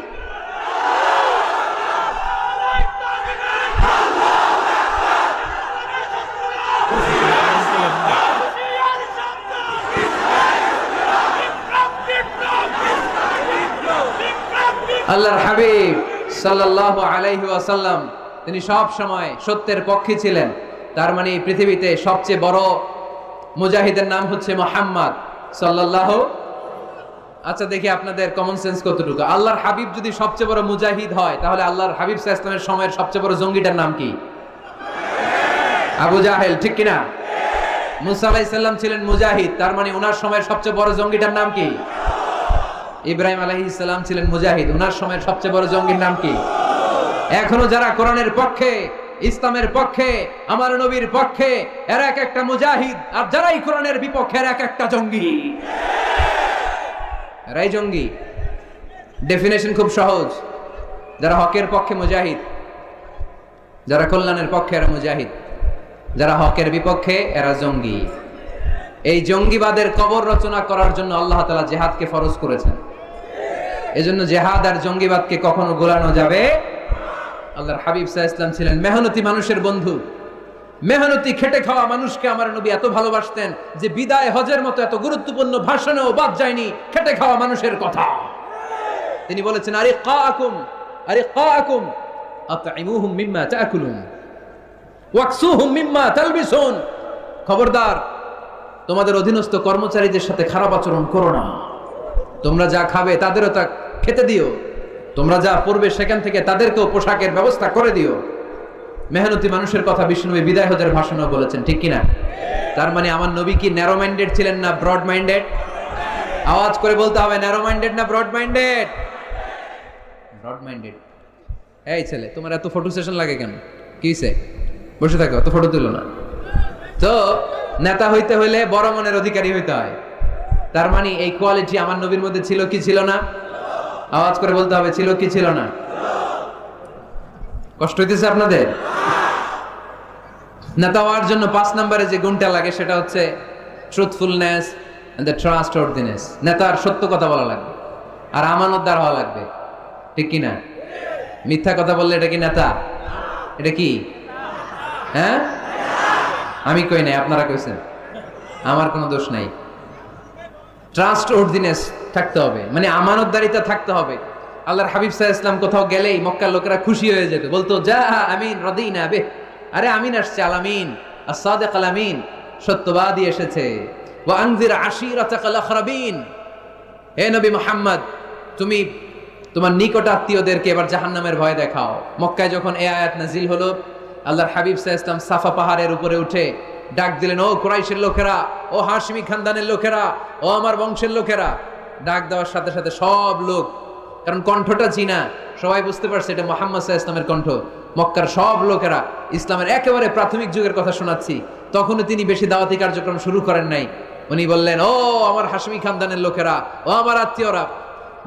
আল্লাহর হাবিব সাল্লাল্লাহু আলাইহি ওয়াসাল্লাম তিনি সব সময় সত্যের পক্ষে ছিলেন। তার মানে এই পৃথিবীতে সবচেয়ে বড় মুজাহিদের নাম হচ্ছে মুহাম্মদ সাল্লাল্লাহু। আচ্ছা দেখি আপনাদের কমন সেন্স কতটুকু। আল্লাহর হাবিব যদি সবচেয়ে বড় মুজাহিদ হয়, তাহলে আল্লাহর হাবিব সাল্লাল্লাহু আলাইহি ওয়াসাল্লামের সময়ের সবচেয়ে বড় জঙ্গিটার নাম কি? আবু জাহেল, ঠিক কিনা? মুসা আলাইহিস সালাম ছিলেন মুজাহিদ, তার মানে ওনার সময়ের সবচেয়ে বড় জঙ্গিটার নাম কি? ইব্রাহিম আলাইহিস সালাম ছিলেন মুজাহিদ, ওনার সময়ের সবচেয়ে বড় জঙ্গির নাম কি? এখনো যারা কোরআনের পক্ষে, ইসলামের পক্ষে, আমার নবীর পক্ষে, এরা এক একটা মুজাহিদ, আর যারাই কোরআনের বিপক্ষে এরা এক একটা জঙ্গি। এরাই জঙ্গি। ডেফিনেশন খুব সহজ। যারা হকের পক্ষে মুজাহিদ, যারা কল্যাণের পক্ষে এরা মুজাহিদ, যারা হকের বিপক্ষে এরা জঙ্গি। এই জঙ্গিবাদের কবর রচনা করার জন্য আল্লাহ তাআলা জিহাদকে ফরজ করেছেন। এজন্য জিহাদ আর জঙ্গিবাদকে কখনো গোলানো যাবে। আল্লাহর হাবিব সাল্লাল্লাহু আলাইহি ওয়াসাল্লাম ছিলেন মেহনতি মানুষের বন্ধু। মেহনতি খেটে খাওয়া মানুষকে আমার নবী এত ভালোবাসতেন যে বিদায় হজের মতো এত গুরুত্বপূর্ণ ভাষণেও বাদ যায়নি খেটে খাওয়া মানুষের কথা। তিনি বলেছেন, আরিকাকুম আতঈমুহুম মিম্মা তাকুলুন ওয়াকসুহুম মিম্মা তালবিসুন। খবরদার, তোমাদের অধীনস্থ কর্মচারীদের সাথে খারাপ আচরণ করো না। তোমরা যা খাবে তাদেরও তা খেতে দিও, তোমরা যা পড়বে সেখান থেকে তাদেরকেও পোশাকের ব্যবস্থা করে দিও। মেহনতি মানুষের কথা বিষ্ণুনবী বিদায় হজের ভাষণও বলেছেন, ঠিক কিনা? তার মানে আমার নবী কি ন্যারো মাইন্ডেড ছিলেন না ব্রড মাইন্ডেড? আওয়াজ করে বলতে হবে, ন্যারো মাইন্ডেড না ব্রড মাইন্ডেড? Broad minded. এই ছেলে, তোমার এত ফটো সেশন লাগে কেন? কিসে বসে থাকো, এত ফটো তুলো না। তো নেতা হইতে হইলে বড় মনের অধিকারী হইতে হয়। তার মানে এই কোয়ালিটি আমার নবীর মধ্যে ছিল কি ছিল না? আওয়াজ করে বলতে হবে, ছিল কি ছিল না? কষ্ট হইতেছে আপনাদের? নেতা হওয়ার জন্য 5 নম্বরে যে গুণটা লাগে সেটা হচ্ছে ট্রুথফুলনেস এন্ড দ্য ট্রাস্টওয়ার্দিনেস। নেতার সত্য কথা বলা লাগবে আর আমানতদার হওয়া লাগবে, ঠিক কি না? মিথ্যা কথা বললে এটা কি নেতা? এটা কি? হ্যাঁ, আমি কই নাই, আপনারা কইছেন, আমার কোনো দোষ নাই। ট্রাস্টওয়ার্দিনেস থাকতে হবে, মানে আমানতদারিতা থাকতে হবে। আল্লাহর হাবিব সাল্লাল্লাহু আলাইহি ওয়াসাল্লাম কোথাও গেলেই মক্কার লোকেরা খুশি হয়ে যেত, বলতো যা আমিন রাদিনা বে, আরে আমিন আসছে, আল আমিন as-সাদিক আল আমিন, সত্যবাদী এসেছে। ওয়া আনজির আশিরাতাকাল আখরাবিন, হে নবী মুহাম্মদ, তুমি তোমার নিকট আত্মীয়দেরকে এবার জাহান্নামের ভয় দেখাও। মক্কায় যখন এই আয়াত নাজিল হলো, আল্লাহর হাবিব সাল্লাল্লাহু আলাইহি ওয়াসাল্লাম সাফা পাহাড়ের উপরে উঠে ডাক দিলেন, ও কুরাইশের লোকেরা, ও হাশমি খানদানের লোকেরা, ও আমার বংশের লোকেরা। ডাক দেওয়ার সাথে সাথে সব লোক, কারণ কণ্ঠটা চিনা, সবাই বুঝতে পারছে এটা মুহাম্মদ সাল্লাল্লাহু আলাইহি ওয়াসাল্লামের কণ্ঠ। মক্কার সব লোকেরা, ইসলামের একেবারে প্রাথমিক যুগের কথা শোনাচ্ছি, তখনও তিনি বেশি দাওয়াতি কার্যক্রম শুরু করেন নাই। উনি বললেন, ও আমার হাশমি খানদানের লোকেরা, ও আমার আত্মীয়রা।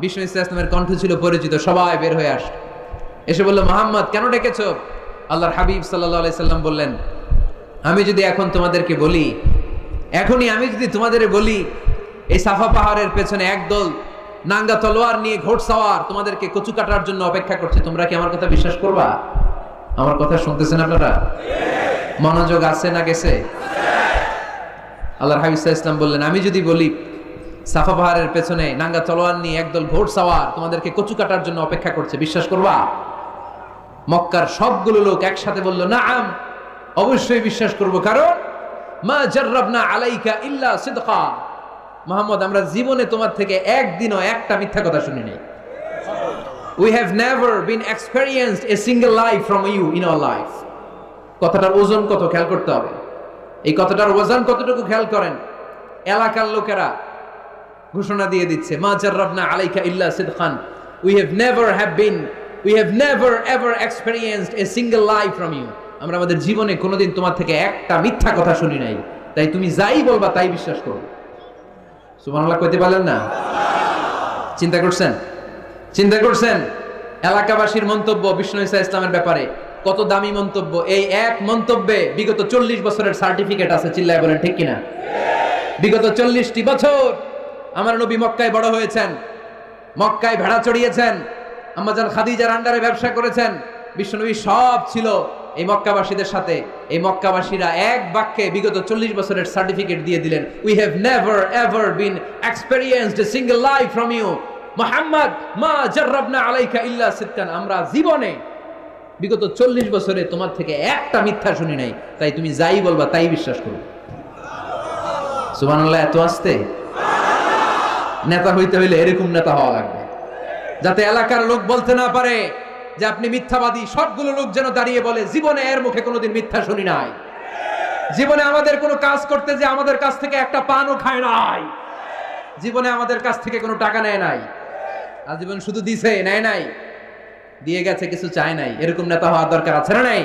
বিষ্ণু সাল্লাল্লাহু আলাইহি ওয়াসাল্লামের কণ্ঠ ছিল পরিচিত, সবাই বের হয়ে আসে, এসে বলল, মুহাম্মদ কেন ডেকেছো? আল্লাহর হাবিব সাল্লাল্লাহু আলাইহি সাল্লাম বললেন, আমি যদি এখন তোমাদেরকে বলি, এখনই আমি যদি তোমাদের বলি এই সাফা পাহাড়ের পেছনে একদল নাঙ্গা তলোয়ার নিয়ে ঘোড়সাওয়ার তোমাদেরকে কচু কাটার জন্য অপেক্ষা করছে, তোমরা কি আমার কথা বিশ্বাস করবা? আমার কথা শুনতেছেন আপনারা? মনোযোগ আছে না গেছে? আল্লাহর হাবিব সাল্লাল্লাহু আলাইহি ওয়াসাল্লাম বললেন, আমি যদি বলি সাফা পাহাড়ের পেছনে নাঙ্গা তলোয়ার নিয়ে একদল ঘোড়সাওয়ার তোমাদেরকে কচু কাটার জন্য অপেক্ষা করছে, বিশ্বাস করবা? মক্কার সবগুলো লোক একসাথে বলল, নাআম, অবশ্যই বিশ্বাস করব, কারণ মা জাররাবনা আলাইকা ইল্লা সিদকা, মুহাম্মদ আমরা জীবনে তোমার থেকে একদিনও একটা মিথ্যা কথা শুনি নাই। We have never been experienced a single lie from you in our life. কথাটার ওজন কত খেয়াল করতে হবে। এই কথাটার ওজন কতটুকু খেয়াল করেন। এলাকার লোকেরা ঘোষণা দিয়ে দিচ্ছে, মা জাররাবনা আলাইকা ইল্লা সিদকান, we have never ever experienced a single lie from you. আমরা আমাদের জীবনে কোনোদিন তোমার থেকে একটা মিথ্যা কথা শুনি নাই, তাই তুমি যাই বলবা তাই বিশ্বাস করো। সুবহানাল্লাহ কইতে পারলেন না? চিন্তা করছেন? এলাকাবাসীর মন্তব্য বিষ্ণু ঈসা ইসলামের ব্যাপারে কত দামি মন্তব্য। এই এক মন্তব্যে বিগত 40 বছরের সার্টিফিকেট আছে, চিল্লায় বলেন ঠিক কিনা? বিগত 40টি বছর আমার নবী মক্কায় বড় হয়েছেন, মক্কায় ভেড়া চড়িয়েছেন, আম্মাজান খাদিজার আন্ডারে ব্যবসা করেছেন। বিশ্বনবী সব ছিল এই মক্কাবাসীদের সাথে। এই মক্কাবাসীরা এক বাক্যে বিগত 40 বছরের সার্টিফিকেট দিয়ে দিলেন, we have never ever been experienced a single life from you Muhammad, মা জাররাবনা আলাইকা ইল্লা সিদকান। আমরা জীবনে বিগত 40 বছরে তোমার থেকে একটা মিথ্যা শুনি নাই, তাই তুমি যাই বলবা তাই বিশ্বাস করো। সুবহানাল্লাহ। এত আসতে নেতা হইতে হইলে এরকম নেতা হওয়া লাগবে, যাতে এলাকার লোক বলতে না পারে যে আপনি মিথ্যাবাদী। সবগুলো লোক যেন দাঁড়িয়ে বলে, জীবনে এর মুখে কোনোদিন মিথ্যা শুনি নাই, জীবনে আমাদের কোনো কাজ করতে যে আমাদের কাছ থেকে একটা পানও খায় নাই, জীবনে আমাদের কাছ থেকে কোনো টাকা নেয় নাই, আজীবন শুধু দিছে, নেয় নাই, দিয়ে গেছে, কিছু চায় নাই। এরকম নেতা হওয়ার দরকার আছে না নাই?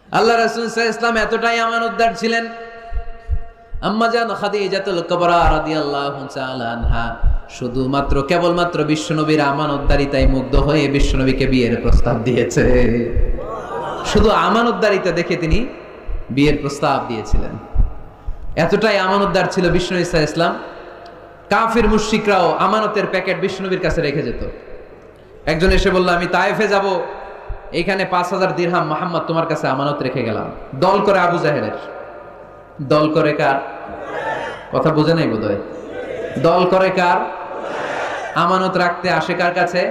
আল্লাহ রাসূল সাল্লাল্লাহু আলাইহি ওয়াসাল্লাম এতটাই আমানতদার ছিলেন, আম্মাজান খাদিজাতুল কুবরা রাদিয়াল্লাহু তাআলা আনহা শুধুমাত্র কেবলমাত্র বিশ্বনবীর আমানতদারিতায় মুগ্ধ হয়ে বিশ্বনবীকে বিয়ের প্রস্তাব দিয়েছে। শুধু আমানতদারিতা দেখে তিনি বিয়ের প্রস্তাব দিয়েছিলেন। এতটাই আমানতদার ছিল বিষ্ণু ঈসা ইসলাম। কাফির মুশরিকরাও আমানতের প্যাকেট বিষ্ণুনবীর কাছে রেখে যেত। একজন এসে বলল, আমি তায়েফে যাব, এইখানে 5000 দিরহাম মুহাম্মদ তোমার কাছে আমানত রেখে গেলাম। দল করে আবু জাহেলের। দল করে কার? কথা বোঝে নাই বোধহয়। দল করে কার? আমানত রাখতে আসে কার কাছে?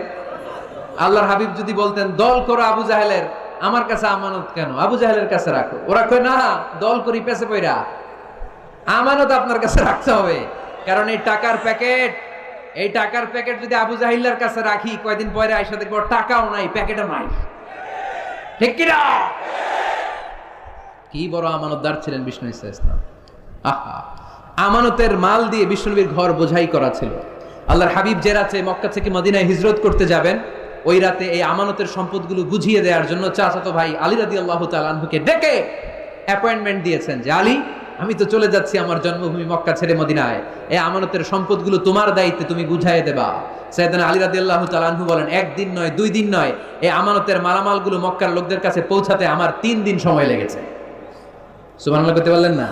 আল্লাহর হাবিব যদি বলতেন দল করো আবু জাহেলের, আমার কাছে আমানত কেন, আবু জাহেলের কাছে রাখো, ওরা কয় না, দল করি পেছে পয়রা, আমানত আপনার কাছে রাখতে হবে। কারণ এই টাকার প্যাকেট যদি আবু জাহিল্লার কাছে রাখি, কয়দিন পরে আইসা দেখবো টাকাও নাই, প্যাকেটও নাই। ঠিক কিনা? কি বড় আমানতদার ছিলেন বিষ্ণু ঈসা ইসলাম। আহা, আমানতের মাল দিয়ে বিষ্ণুনবীর ঘর বোঝাই করা ছিল। আল্লাহর হাবিব যে রাতে মক্কা থেকে মদিনায় হিজরত করতে যাবেন, ওই রাতে এই আমানতের সম্পদগুলো বুঝিয়ে দেওয়ার জন্য চাচাতো ভাই আলী রাদিয়াল্লাহু তাআলা আনহুকে ডেকে অ্যাপয়েন্টমেন্ট দিয়েছেন যে, আলী, আমি তো চলে যাচ্ছি আমার জন্মভূমি মক্কা ছেড়ে মদিনায়, এই আমানতের সম্পদগুলো তোমার দায়িত্বে, তুমি বুঝাইয়ে দেবা। সাইয়েদনা আলী রাদিয়াল্লাহু তাআলা আনহু বলেন, একদিন নয়, 2 দিন নয়, এই আমানতের মালামালগুলো মক্কার লোকদের কাছে পৌঁছাতে আমার 3 দিন সময় লেগেছে। সুবহানাল্লাহ করতে পারলেন না?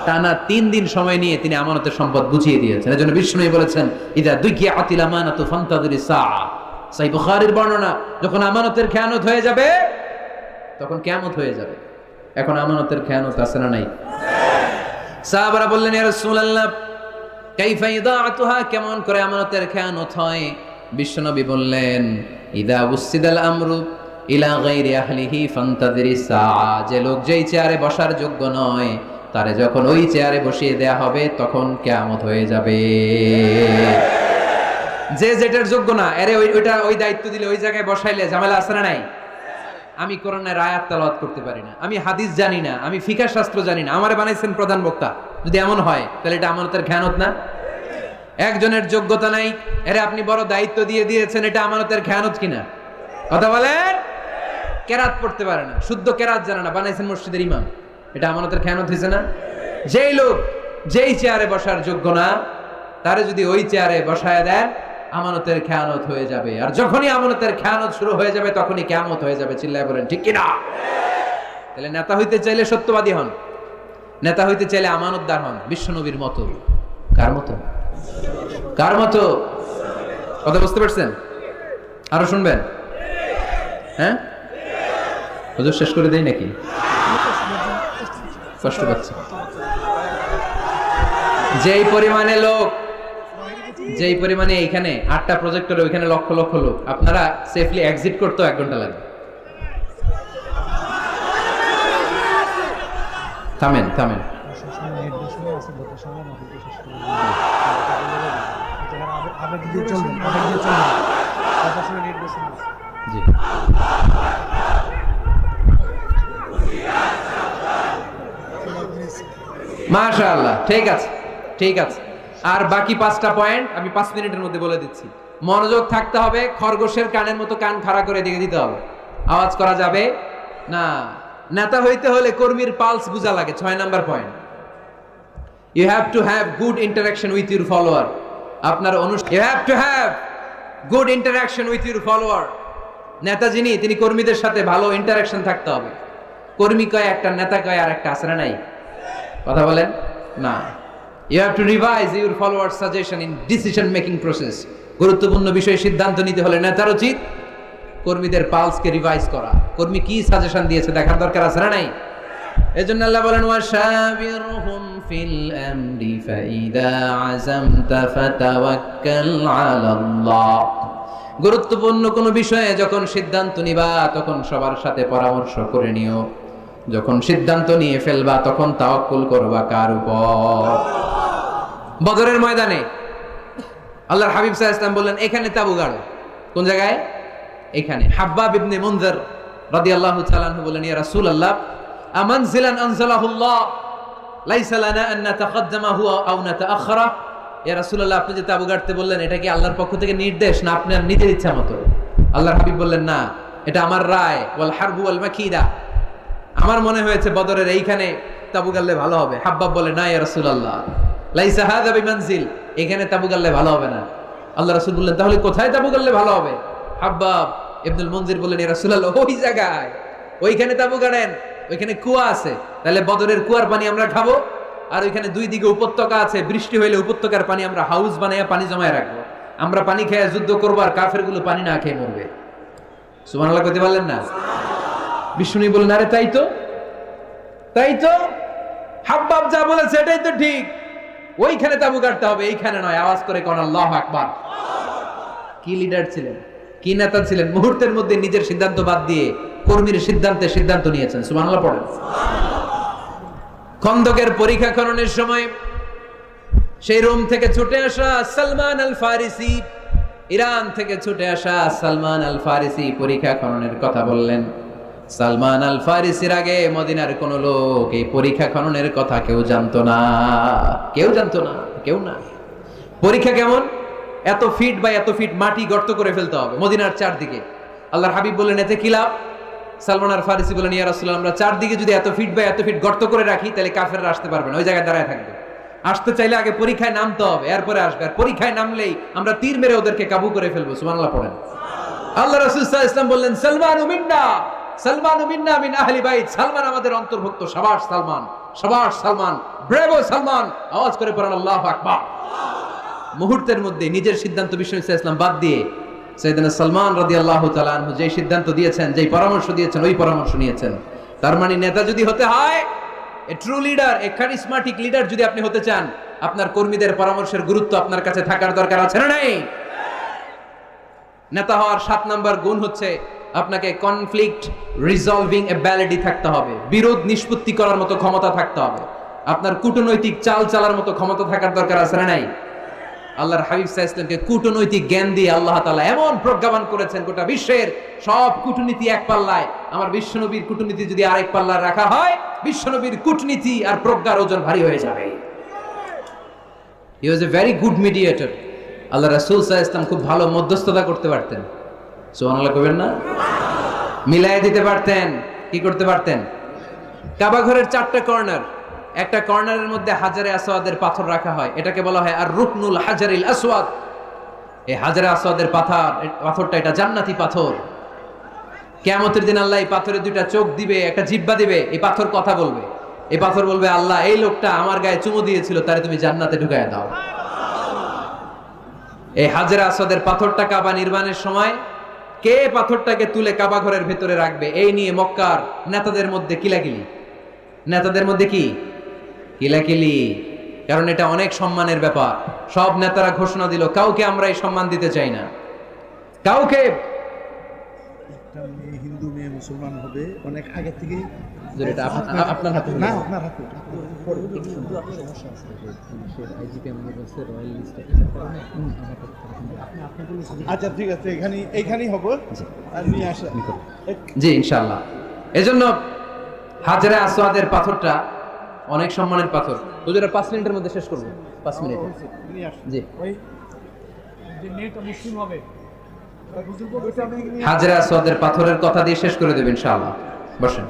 টানা 3 দিন সময় নিয়ে তিনি আমানতের সম্পদ বুঝিয়ে দিয়েছেন। এজন্য বিষ্ণু বলেছেন, ইদা দুকিয়াতিল আমানাতু ফান্তাযিরি সাআ। সহিহ বুখারীর বর্ণনা, যখন আমানতের খেয়ানত হয়ে যাবে তখন কিয়ামত হয়ে যাবে। এখন আমানতের খেয়ানত আছে না নাই? সাহাবারা বললেন, ইয়া রাসূলুল্লাহ, কাইফা ইদাআতুহা, কেমন করে আমানতের খেয়ানত হয়? বিশ্বনবী বললেন, ইদা উসিদাল আমরু ইলা গায়রি আহলিহি ফান্তাযিরি সাআ। যে লোক যেই চেয়ারে বসার যোগ্য নয়, তারে যখন ওই চেয়ারে বসিয়ে দেয়া হবে তখন কিয়ামত হয়ে যাবে। যে যেটার যোগ্য না, আরে ওই দায়িত্ব দিলে, ওই জায়গায় বসাইলে ঝামেলা আছে না নাই? আমি কোরআনের আয়াত তেলাওয়াত করতে পারি না, আমি হাদিস জানি না, আমি ফিকহ শাস্ত্র জানি না, আমারে বানাইছেন প্রধান বক্তা, যদি এমন হয় তাহলে এটা আমানতের খেয়ানত না? একজনের যোগ্যতা নাই, আরে আপনি বড় দায়িত্ব দিয়ে দিয়েছেন, এটা আমানতের খেয়ানত কিনা? কথা বলেন। কেরাত পড়তে পারে না, শুদ্ধ কেরাত জানে না, বানাইছেন মসজিদের ইমাম, এটা আমানতের খেয়ানত হয়েছে না? যেই লোক যেই চেয়ারে বসার যোগ্য না, তারে যদি ওই চেয়ারে বসায় দেন, আমানতের খেয়ানত হয়ে যাবে। আর যখনই আমানতের খেয়ানত শুরু হয়ে যাবে তখনই কিয়ামত হয়ে যাবে। চিল্লায় বলেন ঠিক কিনা? তাহলে নেতা হইতে চাইলে সত্যবাদী হন, নেতা হইতে চাইলে আমানতদার হন, বিশ্বনবীর মতো। কার মতো? কার মতো? কথা বুঝতে পারছেন? আরো শুনবেন? হ্যাঁ, হুজুর শেষ করে দেই নাকি? কষ্ট পাচ্ছে। যেই পরিমাণে লোক, যেই পরিমাণে এইখানে 8টা প্রজেক্টর, ওইখানে লক্ষ লক্ষ লোক, আপনারা সেফলি এক্সিট করতে 1 ঘন্টা লাগবে। থামেন থামেন। জি, মাশাআল্লাহ, ঠিক আছে ঠিক আছে। আর বাকি 5টা পয়েন্ট আমি 5 মিনিটের মধ্যে বলে দিচ্ছি। মনোযোগ থাকতে হবে, খরগোশের কানের মতো কান খাড়া করে দিকে দিতে হবে, আওয়াজ করা যাবে না। নেতা হইতে হলে কর্মীর পালস বুঝা লাগে। 6 number point, you have to have good interaction with your follower. আপনার you have to have good interaction with your follower. নেতা যিনি, তিনি কর্মীদের সাথে ভালো ইন্টারাকশন থাকতে হবে। কর্মী কয় একটা, নেতা কয় আর একটা, আছে না নাই? কথা বলেন না। You have to revise your follower suggestion in decision making process. গুরুত্বপূর্ণ বিষয়ে সিদ্ধান্ত নিতে হলে নেতার উচিত কর্মীদের পালসকে রিভাইজ করা। কর্মী কি সাজেশন দিয়েছে দেখার দরকার আছে না নাই? এজন্য আল্লাহ বলেন ওয়াশাবিরহুম ফিল আমরি ফাইদা আযামতা ফাতাওয়াক্কাল আলাল্লাহ। গুরুত্বপূর্ণ কোনো বিষয়ে যখন সিদ্ধান্ত নিবা তখন সবার সাথে পরামর্শ করে নিও। যখন সিদ্ধান্ত নিয়ে ফেলবা তখন তাওয়াক্কুল করবা কার উপর? বদরের ময়দানে আল্লাহর হাবিব সাল্লাল্লাহু আলাইহি ওয়াসাল্লাম বললেন এখানে তাবু গাড়ো। কোন জায়গায়? এখানে। হাব্বাব ইবনে মুনযির রাদিয়াল্লাহু তাআলা আনহু বললেন ইয়া রাসূলুল্লাহ আমানজিলান আনজালাহুল্লাহ লাইসা লানা আন নাতাকাদ্দামাহু আও নাতাআখারা। ইয়া রাসূলুল্লাহ আপনি যে তাবু গাড়তে বললেন এটা কি আল্লাহর পক্ষ থেকে নির্দেশ না আপনার নিজের ইচ্ছা মতো? আল্লাহর হাবিব বললেন না, এটা আমার রায়। ওয়াল হারবু ওয়াল মাকিদা, আমার মনে হয়েছে বদরের এইখানে তাবু গাড়লে ভালো হবে। হাব্বাব বলে না ইয়া রাসূলুল্লাহ লাইসা হাযা বিমানজিল, এখানে তাবু গাড়লে ভালো হবে না। আল্লাহ রাসূল বললেন তাহলে কোথায় তাবু গাড়লে ভালো হবে? হাব্বাব ইবনুল মুনজির বললেন ইয়া রাসূলুল্লাহ ওই জায়গায়, ওইখানে তাবু গাড়েন, ওইখানে কুয়া আছে, তাহলে বদরের কুয়ার পানি আমরা খাবো। আর ওইখানে দুই দিকে উপত্যকা আছে, বৃষ্টি হইলে উপত্যকার পানি আমরা হাউস বানাইয়া পানি জমায় রাখবো। আমরা পানি খেয়ে যুদ্ধ করবো আর কাফেরগুলো পানি না খেয়ে মরবে। সুবহানাল্লাহ কইতে পারলেন না? বিষ্ণু বললেন আরে তাই তো, তাই তো হাব্বাব যা বলেছে এটাই তো ঠিক, ওইখানে তাবু গাড়তে হবে, এইখানে নয়। আওয়াজ করে কোন আল্লাহু আকবার। কি লিডার ছিলেন, কি নেতা ছিলেন! মুহূর্তের মধ্যে নিজের সিদ্ধান্ত বাদ দিয়ে কর্মীর সিদ্ধান্তে সিদ্ধান্ত নিয়েছেন। সুবহানাল্লাহ পড়েন। খন্দকের পরীক্ষা খননের সময় সেই রোম থেকে ছুটে আসা সালমান আল ফারিসি, ইরান থেকে ছুটে আসা সালমান আল ফারিসি পরীক্ষা খননের কথা বললেন। সালমান আল ফারিসির আগে মদিনার কোন লোক এই পরীক্ষা খননের কথা কেউ জানতো না, কেউ জানতো না, কেউ না। পরীক্ষা কেমন? এত ফিট বা এত ফিট মাটি গর্ত করে ফেলতে হবে মদিনার চারদিকে। আল্লাহর হাবিব বললেন এতে কি লাভ? সালমান আল ফারিসি বলেন ইয়া রাসূলুল্লাহ আমরা চারদিকে যদি এত ফিট বা এত ফিট গর্ত করে রাখি তাহলে কাফেররা আসতে পারবে না, ওই জায়গায় দাঁড়ায় থাকবে। আসতে চাইলে আগে পরীক্ষায় নামতে হবে, এরপরে আসবে। আর পরীক্ষায় নামলেই আমরা তীর মেরে ওদেরকে কাবু করে ফেলবো। সুবহানাল্লাহ পড়েন। আল্লাহ রাসূল সাল্লাল্লাহু আলাইহি ওয়াসাল্লাম বললেন সালমানু মিন্না, সালমানু মিন্না মিন আহলি বাইত, সালমান আমাদের অন্তর্ভুক্ত। সাবাশ সালমান, সাবাশ সালমান, ব্রেভো সালমান। আওয়াজ করে পড়েন আল্লাহু আকবার। মুহূর্তের মধ্যে নিজের সিদ্ধান্ত বিশ্বনবী সাল্লাল্লাহু আলাইহি ওয়াসাল্লাম বাদ দিয়ে সাইয়েদনা সালমান রাদিয়াল্লাহু তাআলা আনহু যে সিদ্ধান্ত দিয়েছেন, যেই পরামর্শ দিয়েছেন, ওই পরামর্শ নিয়েছেন। তার মানে নেতা যদি হতে হয়, a true leader, a charismatic leader যদি আপনি হতে চান, আপনার কর্মীদের পরামর্শের গুরুত্ব আপনার কাছে থাকার দরকার আছে না নাই? নেতা হওয়ার 7 নাম্বার গুণ হচ্ছে আপনাকে কনফ্লিক্ট রিজলভিং অ্যাবিলিটি থাকতে হবে, বিরোধ নিষ্পত্তি করার মতো ক্ষমতা থাকতে হবে, আপনার কূটনৈতিক চাল চালার মতো ক্ষমতা থাকার দরকার আছে না নাই? আল্লাহর হাবিব সাল্লাল্লাহু আলাইহি ওয়াসাল্লামকে কূটনৈতিক জ্ঞান দিয়ে আল্লাহ তাআলা এমন প্রজ্ঞাবান করেছেন, গোটা বিশ্বের সব কূটনীতি এক পাল্লায়। আমার বিশ্বনবীর কূটনীতি যদি আরেক পাল্লায় রাখা হয়, বিশ্বনবীর কূটনীতি আর প্রজ্ঞার ওজন ভারী হয়ে যাবে। হি ওয়াজ এ ভেরি গুড মিডিয়েটর। আল্লাহ রাসূল সাল্লাল্লাহু আলাইহি ওয়াসাল্লাম খুব ভালো মধ্যস্থতা করতে পারতেন। সুবহানাল্লাহ কইবেন না? মিলায়ে দিতে পারতেন। কি করতে পারতেন? কাবা ঘরের 4টা কর্নার, একটা কর্নারের মধ্যে হাজারে আসওয়াদের পাথর রাখা হয়, এটাকে বলা হয় আর রুকনুল হাজারিল আসওয়াদ। এই হাজারে আসওয়াদের পাথরটা এটা জান্নাতি পাথর। কিয়ামতের দিন আল্লাহ এই পাথরের 2টা চোখ দিবে, একটা জিহ্বা দিবে, এই পাথর কথা বলবে। এই পাথর বলবে আল্লাহ এই লোকটা আমার গায়ে চুমু দিয়েছিল, তারে তুমি জান্নাতে ঢুকায় দাও। এই হাজারে আসওয়াদের পাথরটা কাবা নির্মাণের সময় কে পাথরটাকে তুলে কাবা ঘরের ভেতরে রাখবে, এই নিয়ে মক্কার নেতাদের মধ্যে কিলাকিলি। নেতাদের মধ্যে কি কিলাকিলি, কারণ এটা অনেক সম্মানের ব্যাপার। সব নেতারা ঘোষণা দিল কাউকে আমরা এই সম্মান দিতে চাই না, কাউকে। একটা মেয়ে হিন্দু মেয়ে মুসলমান হবে অনেক আগে থেকে। যেটা আপনার হাতে না, আপনার হাতে আচ্ছা ঠিক আছে, এইখানেই হবো আর নিয়ে আসা। জি ইনশাআল্লাহ। এজন্য হাজারে আসওয়াদের পাথরটা অনেক সম্মানের পাথর। হুজুরা 5 মিনিটের মধ্যে শেষ করব। 5 মিনিট। জি ওই যে মেয়েটা মুসলিম হবে, হাজারে আসওয়াদের পাথরের কথা দিয়ে শেষ করে দেব ইনশাআল্লাহ। বসেন।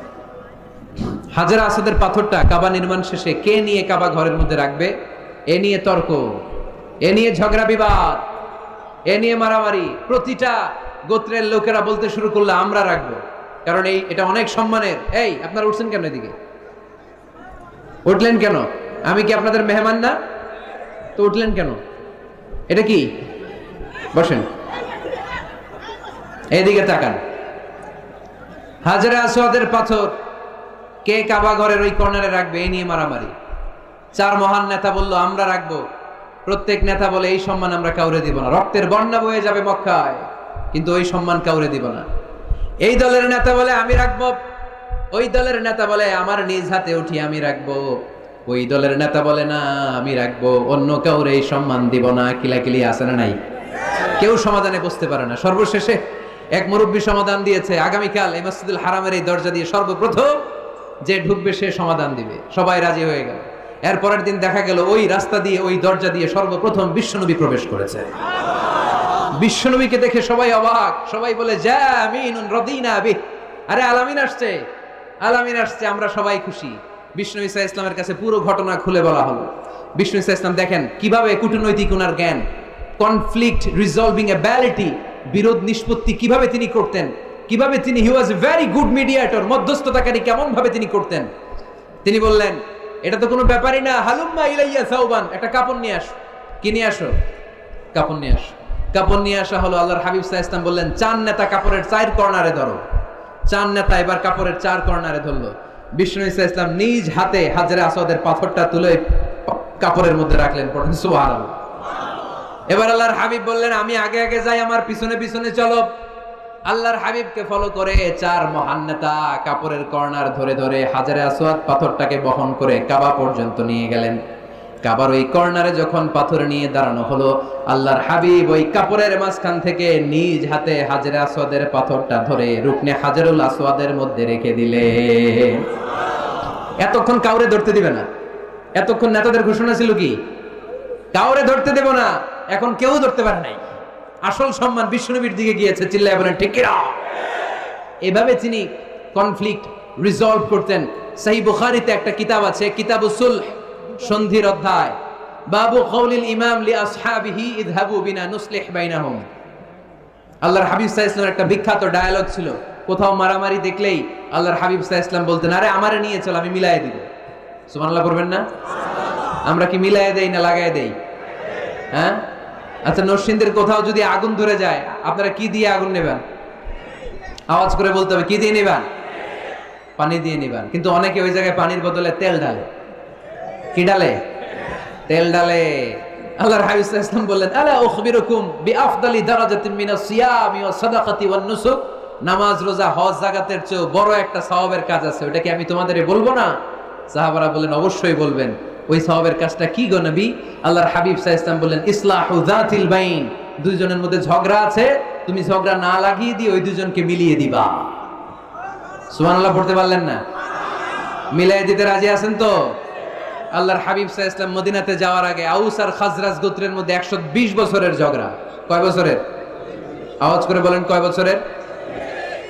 হাজারে আসওয়াদের পাথরটা কাবা নির্মাণ শেষে কে নিয়ে কাবা ঘরের মধ্যে রাখবে, এ নিয়ে তর্ক, এ নিয়ে ঝগড়া বিবাদ। এ নিয়ে মারামারি। প্রতিটা গোত্রের লোকেরা বলতে শুরু করলো আমরা রাখবো, কারণ এটা অনেক সম্মানের। এই আপনারা উঠছেন কেন এদিকে? উঠলেন কেন? আমি কি আপনাদের মেহমান না? তো উঠলেন কেন? এটা কি? বসেন, এইদিকে তাকান। হাজরে আসওয়াদের পাথর কে কাবা ঘরের ওই কর্নারে রাখবে, এই নিয়ে মারামারি। 4 মহান নেতা বলল আমরা রাখবো। প্রত্যেক নেতা বলে এই সম্মান আমরা কাউরে দিব না, রক্তের বন্যা বয়ে যাবে মক্কায়, কিন্তু ওই সম্মান কাউরে দিব না। এই দলের নেতা বলে আমি রাখবো, ওই দলের নেতা বলে আমার নিজ হাতে উঠি আমি রাখবো, ওই দলের নেতা বলে না আমি রাখবো, অন্য কাউরে এই সম্মান দিব না। কিলাকিলি আছে না নাই? কেউ সমাধানে বসতে পারে না। সর্বশেষে এক মুরব্বী সমাধান দিয়েছে, আগামীকাল এই মসজিদুল হারামের এই দরজা দিয়ে সর্বপ্রথম যে ঢুকবে সে সমাধান দিবে। সবাই রাজি হয়ে গেল। এর পরের দিন দেখা গেল ওই রাস্তা দিয়ে, ওই দরজা দিয়ে সর্বপ্রথম বিশ্বনবী প্রবেশ করেছে। বিশ্বনবীকে দেখে সবাই অবাক, সবাই বলে জামিনুন রাদিনা বিহ, আরে আলামিন আসছে, আলামিন আসছে, আমরা সবাই খুশি। বিষ্ণু ঈসা ইসলামের কাছে পুরো ঘটনা খুলে বলা হলো। বিষ্ণু ঈসা ইসলাম দেখেন কিভাবে কূটনৈতিক ওনার জ্ঞান, কনফ্লিক্ট রিজলভিং অ্যাবিলিটি, বিরোধ নিষ্পত্তি কিভাবে তিনি করতেন, কিভাবে তিনি হি ওয়াজ এ ভেরি গুড মিডিয়েটর, মধ্যস্থতাকারী কেমন ভাবে তিনি করতেন। তিনি বললেন এটা তো কোনো ব্যাপারই না, হালুম্মা ইলাইয়া সাওবান, একটা কাপড় নিয়ে আসো। কি নিয়ে আসো? কাপড় নিয়ে আসো। কাপড় নিয়ে আসা হলো। আল্লাহর হাবিব সাল্লাল্লাহু আলাইহি ওয়াসাল্লাম বললেন 4 নেতা কাপড়ের 4 কর্নারে ধরো। 4 নেতা এবার কাপড়ের 4 কর্নারে ধরলো। বিষ্ণু ঈসা ইসলাম নিজ হাতে হাজরে আসওয়াদের পাথরটা তুলে কাপড়ের মধ্যে রাখলেন। পড়েন সুবহানাল্লাহ। এবার আল্লাহর হাবিব বললেন আমি আগে আগে যাই, আমার পিছনে পিছনে চলো। আল্লাহর হাবিবকে ফলো করে 4 মহান নেতা কাপড়ের কর্নার ধরে ধরে হাজরে আসওয়াদ পাথরটাকে বহন করে কাবা পর্যন্ত নিয়ে গেলেন। কাবার ওই কর্নারে যখন পাথর নিয়ে দাঁড়ানো হলো, আল্লাহর হাবিব ওই কাপড়ের মাঝখান থেকে নিজ হাতে হাজরে আসওয়াদের পাথরটা ধরে রুকনে হাজরুল আসওয়াদের মধ্যে রেখে দিলেন। এতক্ষণ কাউরে ধরতে দিবে না। এতক্ষণ নেতাদের ঘোষণা ছিল কি কাউরে ধরতে দেব না, এখন কেউ ধরতে পারে নাই। আসল সম্মান বিশ্বনবীর দিকে গিয়েছে। চিল্লায় বলেন ঠিক কিনা? এভাবে তিনি কনফ্লিক্ট রিজলভ করতেন। সহিহ বুখারীতে একটা কিতাব আছে, কিতাবুস সুলহ, সন্ধির অধ্যায়। বাবু কওলিল ইমাম লি আসহাবিহি ইযহাবু বিনা নুসলিহ বাইনাহুম। আল্লাহর হাবিব সাল্লাল্লাহু আলাইহি ওয়াসাল্লাম একটা বিখ্যাত ডায়ালগ ছিল। কোথাও মারামারি দেখলেই আল্লাহর হাবিব সাল্লাল্লাহু আলাইহি ওয়াসাল্লাম বলতেন আরে আমারে নিয়ে চল, আমি মিলায়ে দিব। সুবহানাল্লাহ করবেন না? আমরা কি মিলায়ে দেই না লাগায়ে দেই? হ্যাঁ? আচ্ছা, নরসিংদীর কোথাও যদি আগুন ধরে যায়, আপনারা কি দিয়ে আগুন নেবেন? আওয়াজ করে বলতে হবে, কি দিয়ে নেবেন? পানি দিয়ে নেবেন। কিন্তু অনেকে ওই জায়গায় পানির বদলে তেল ঢালে। কি ডালে? তেল ডালে। আল্লাহর হাবিব সাল্লাল্লাহু আলাইহি ওয়াসাল্লাম বললেন আলা উখবিরুকুম বিআফদালি দারাজাতিন মিনাস সিয়ামি ওয়াস সাদাকাতি ওয়ান নুসুক। নামাজ, রোজা, হজ, যাকাতের চেয়ে বড় একটা সওয়াবের কাজ আছে, ওটা কি আমি তোমাদের বলবো না? সাহাবারা বললেন অবশ্যই বলবেন। ওই সওয়াবের কাজটা কি গো নবী? আল্লাহর হাবিব সাল্লাল্লাহু আলাইহি ওয়াসাল্লাম বললেন ইসলাহু যাতিল বাইন। দুইজনের মধ্যে ঝগড়া আছে, তুমি ঝগড়া না লাগিয়ে দিয়ে ওই দুইজনকে মিলিয়ে দিবা। সুবহানাল্লাহ পড়তে পারলেন না? মিলিয়ে দিতে রাজি আছেন তো? আল্লাহর হাবিব সাল্লাল্লাহু আলাইহি ওয়াসাল্লাম মদিনাতে যাওয়ার আগে আউস আর খাজরাজ গোত্রের মধ্যে 120 বছরের ঝগড়া। কয় বছরের? আওয়াজ করে বলেন কয় বছরের?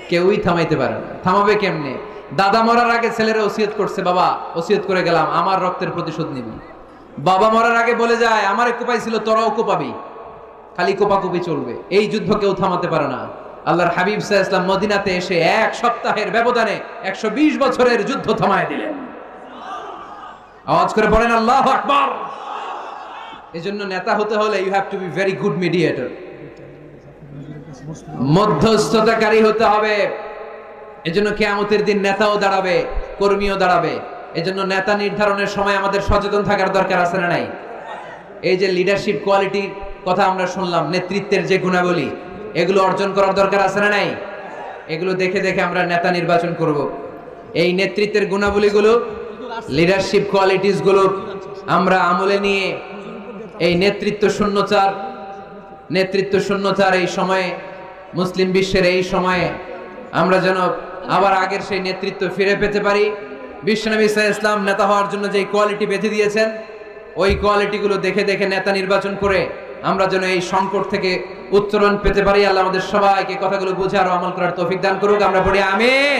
কেউই থামাইতে পারে না। থামাবে কেমনে? দাদা মরার আগে ছেলেরা ওসিয়ত করছে, বাবা ওসিয়ত করে গেলাম আমার রক্তের প্রতিশোধ নিবি। বাবা মরার আগে বলে যায় আমারে কোপাইছিল তোরাও কোপাবি। খালি কোপাকুপি চলবে। এই যুদ্ধ কেউ থামাতে পারে না। আল্লাহর হাবিব সাল্লাল্লাহু আলাইহি ওয়াসাল্লাম মদিনাতে এসে 1 সপ্তাহের ব্যবধানে 120 বছরের যুদ্ধ থামায় দিলেন। আওয়াজ করে বলেন আল্লাহু আকবার। এজন্য নেতা হতে হলে you have to be very good mediator, মধ্যস্থতাকারী হতে হবে। এজন্য কিয়ামতের দিন নেতাও দাঁড়াবে, কর্মীও দাঁড়াবে। এজন্য নেতা নির্ধারণের সময় আমাদের সচেতন থাকার দরকার আছে না নাই? এই যে লিডারশিপ কোয়ালিটির কথা আমরা শুনলাম, নেতৃত্বের যে গুণাবলী, এগুলো অর্জন করার দরকার আছে না নাই? এগুলো দেখে দেখে আমরা নেতা নির্বাচন করব। এই নেতৃত্বের গুণাবলীগুলো, লিডারশিপ কোয়ালিটিস গুলো আমরা আমলে নিয়ে এই নেতৃত্ব শূন্যচার এই সময়ে, মুসলিম বিশ্বের এই সময়ে আমরা যেন আবার আগের সেই নেতৃত্ব ফিরে পেতে পারি। বিশ্বনবী সাল্লাল্লাহু আলাইহি ওয়াসাল্লাম নেতা হওয়ার জন্য যে কোয়ালিটি বেঁধে দিয়েছেন, ওই কোয়ালিটিগুলো দেখে দেখে নেতা নির্বাচন করে আমরা যেন এই সংকট থেকে উত্তরণ পেতে পারি। আল্লাহ আমাদের সবাইকে কথাগুলো বুঝে আরো আমল করার তৌফিক দান করুক। আমরা পড়ি আমিন।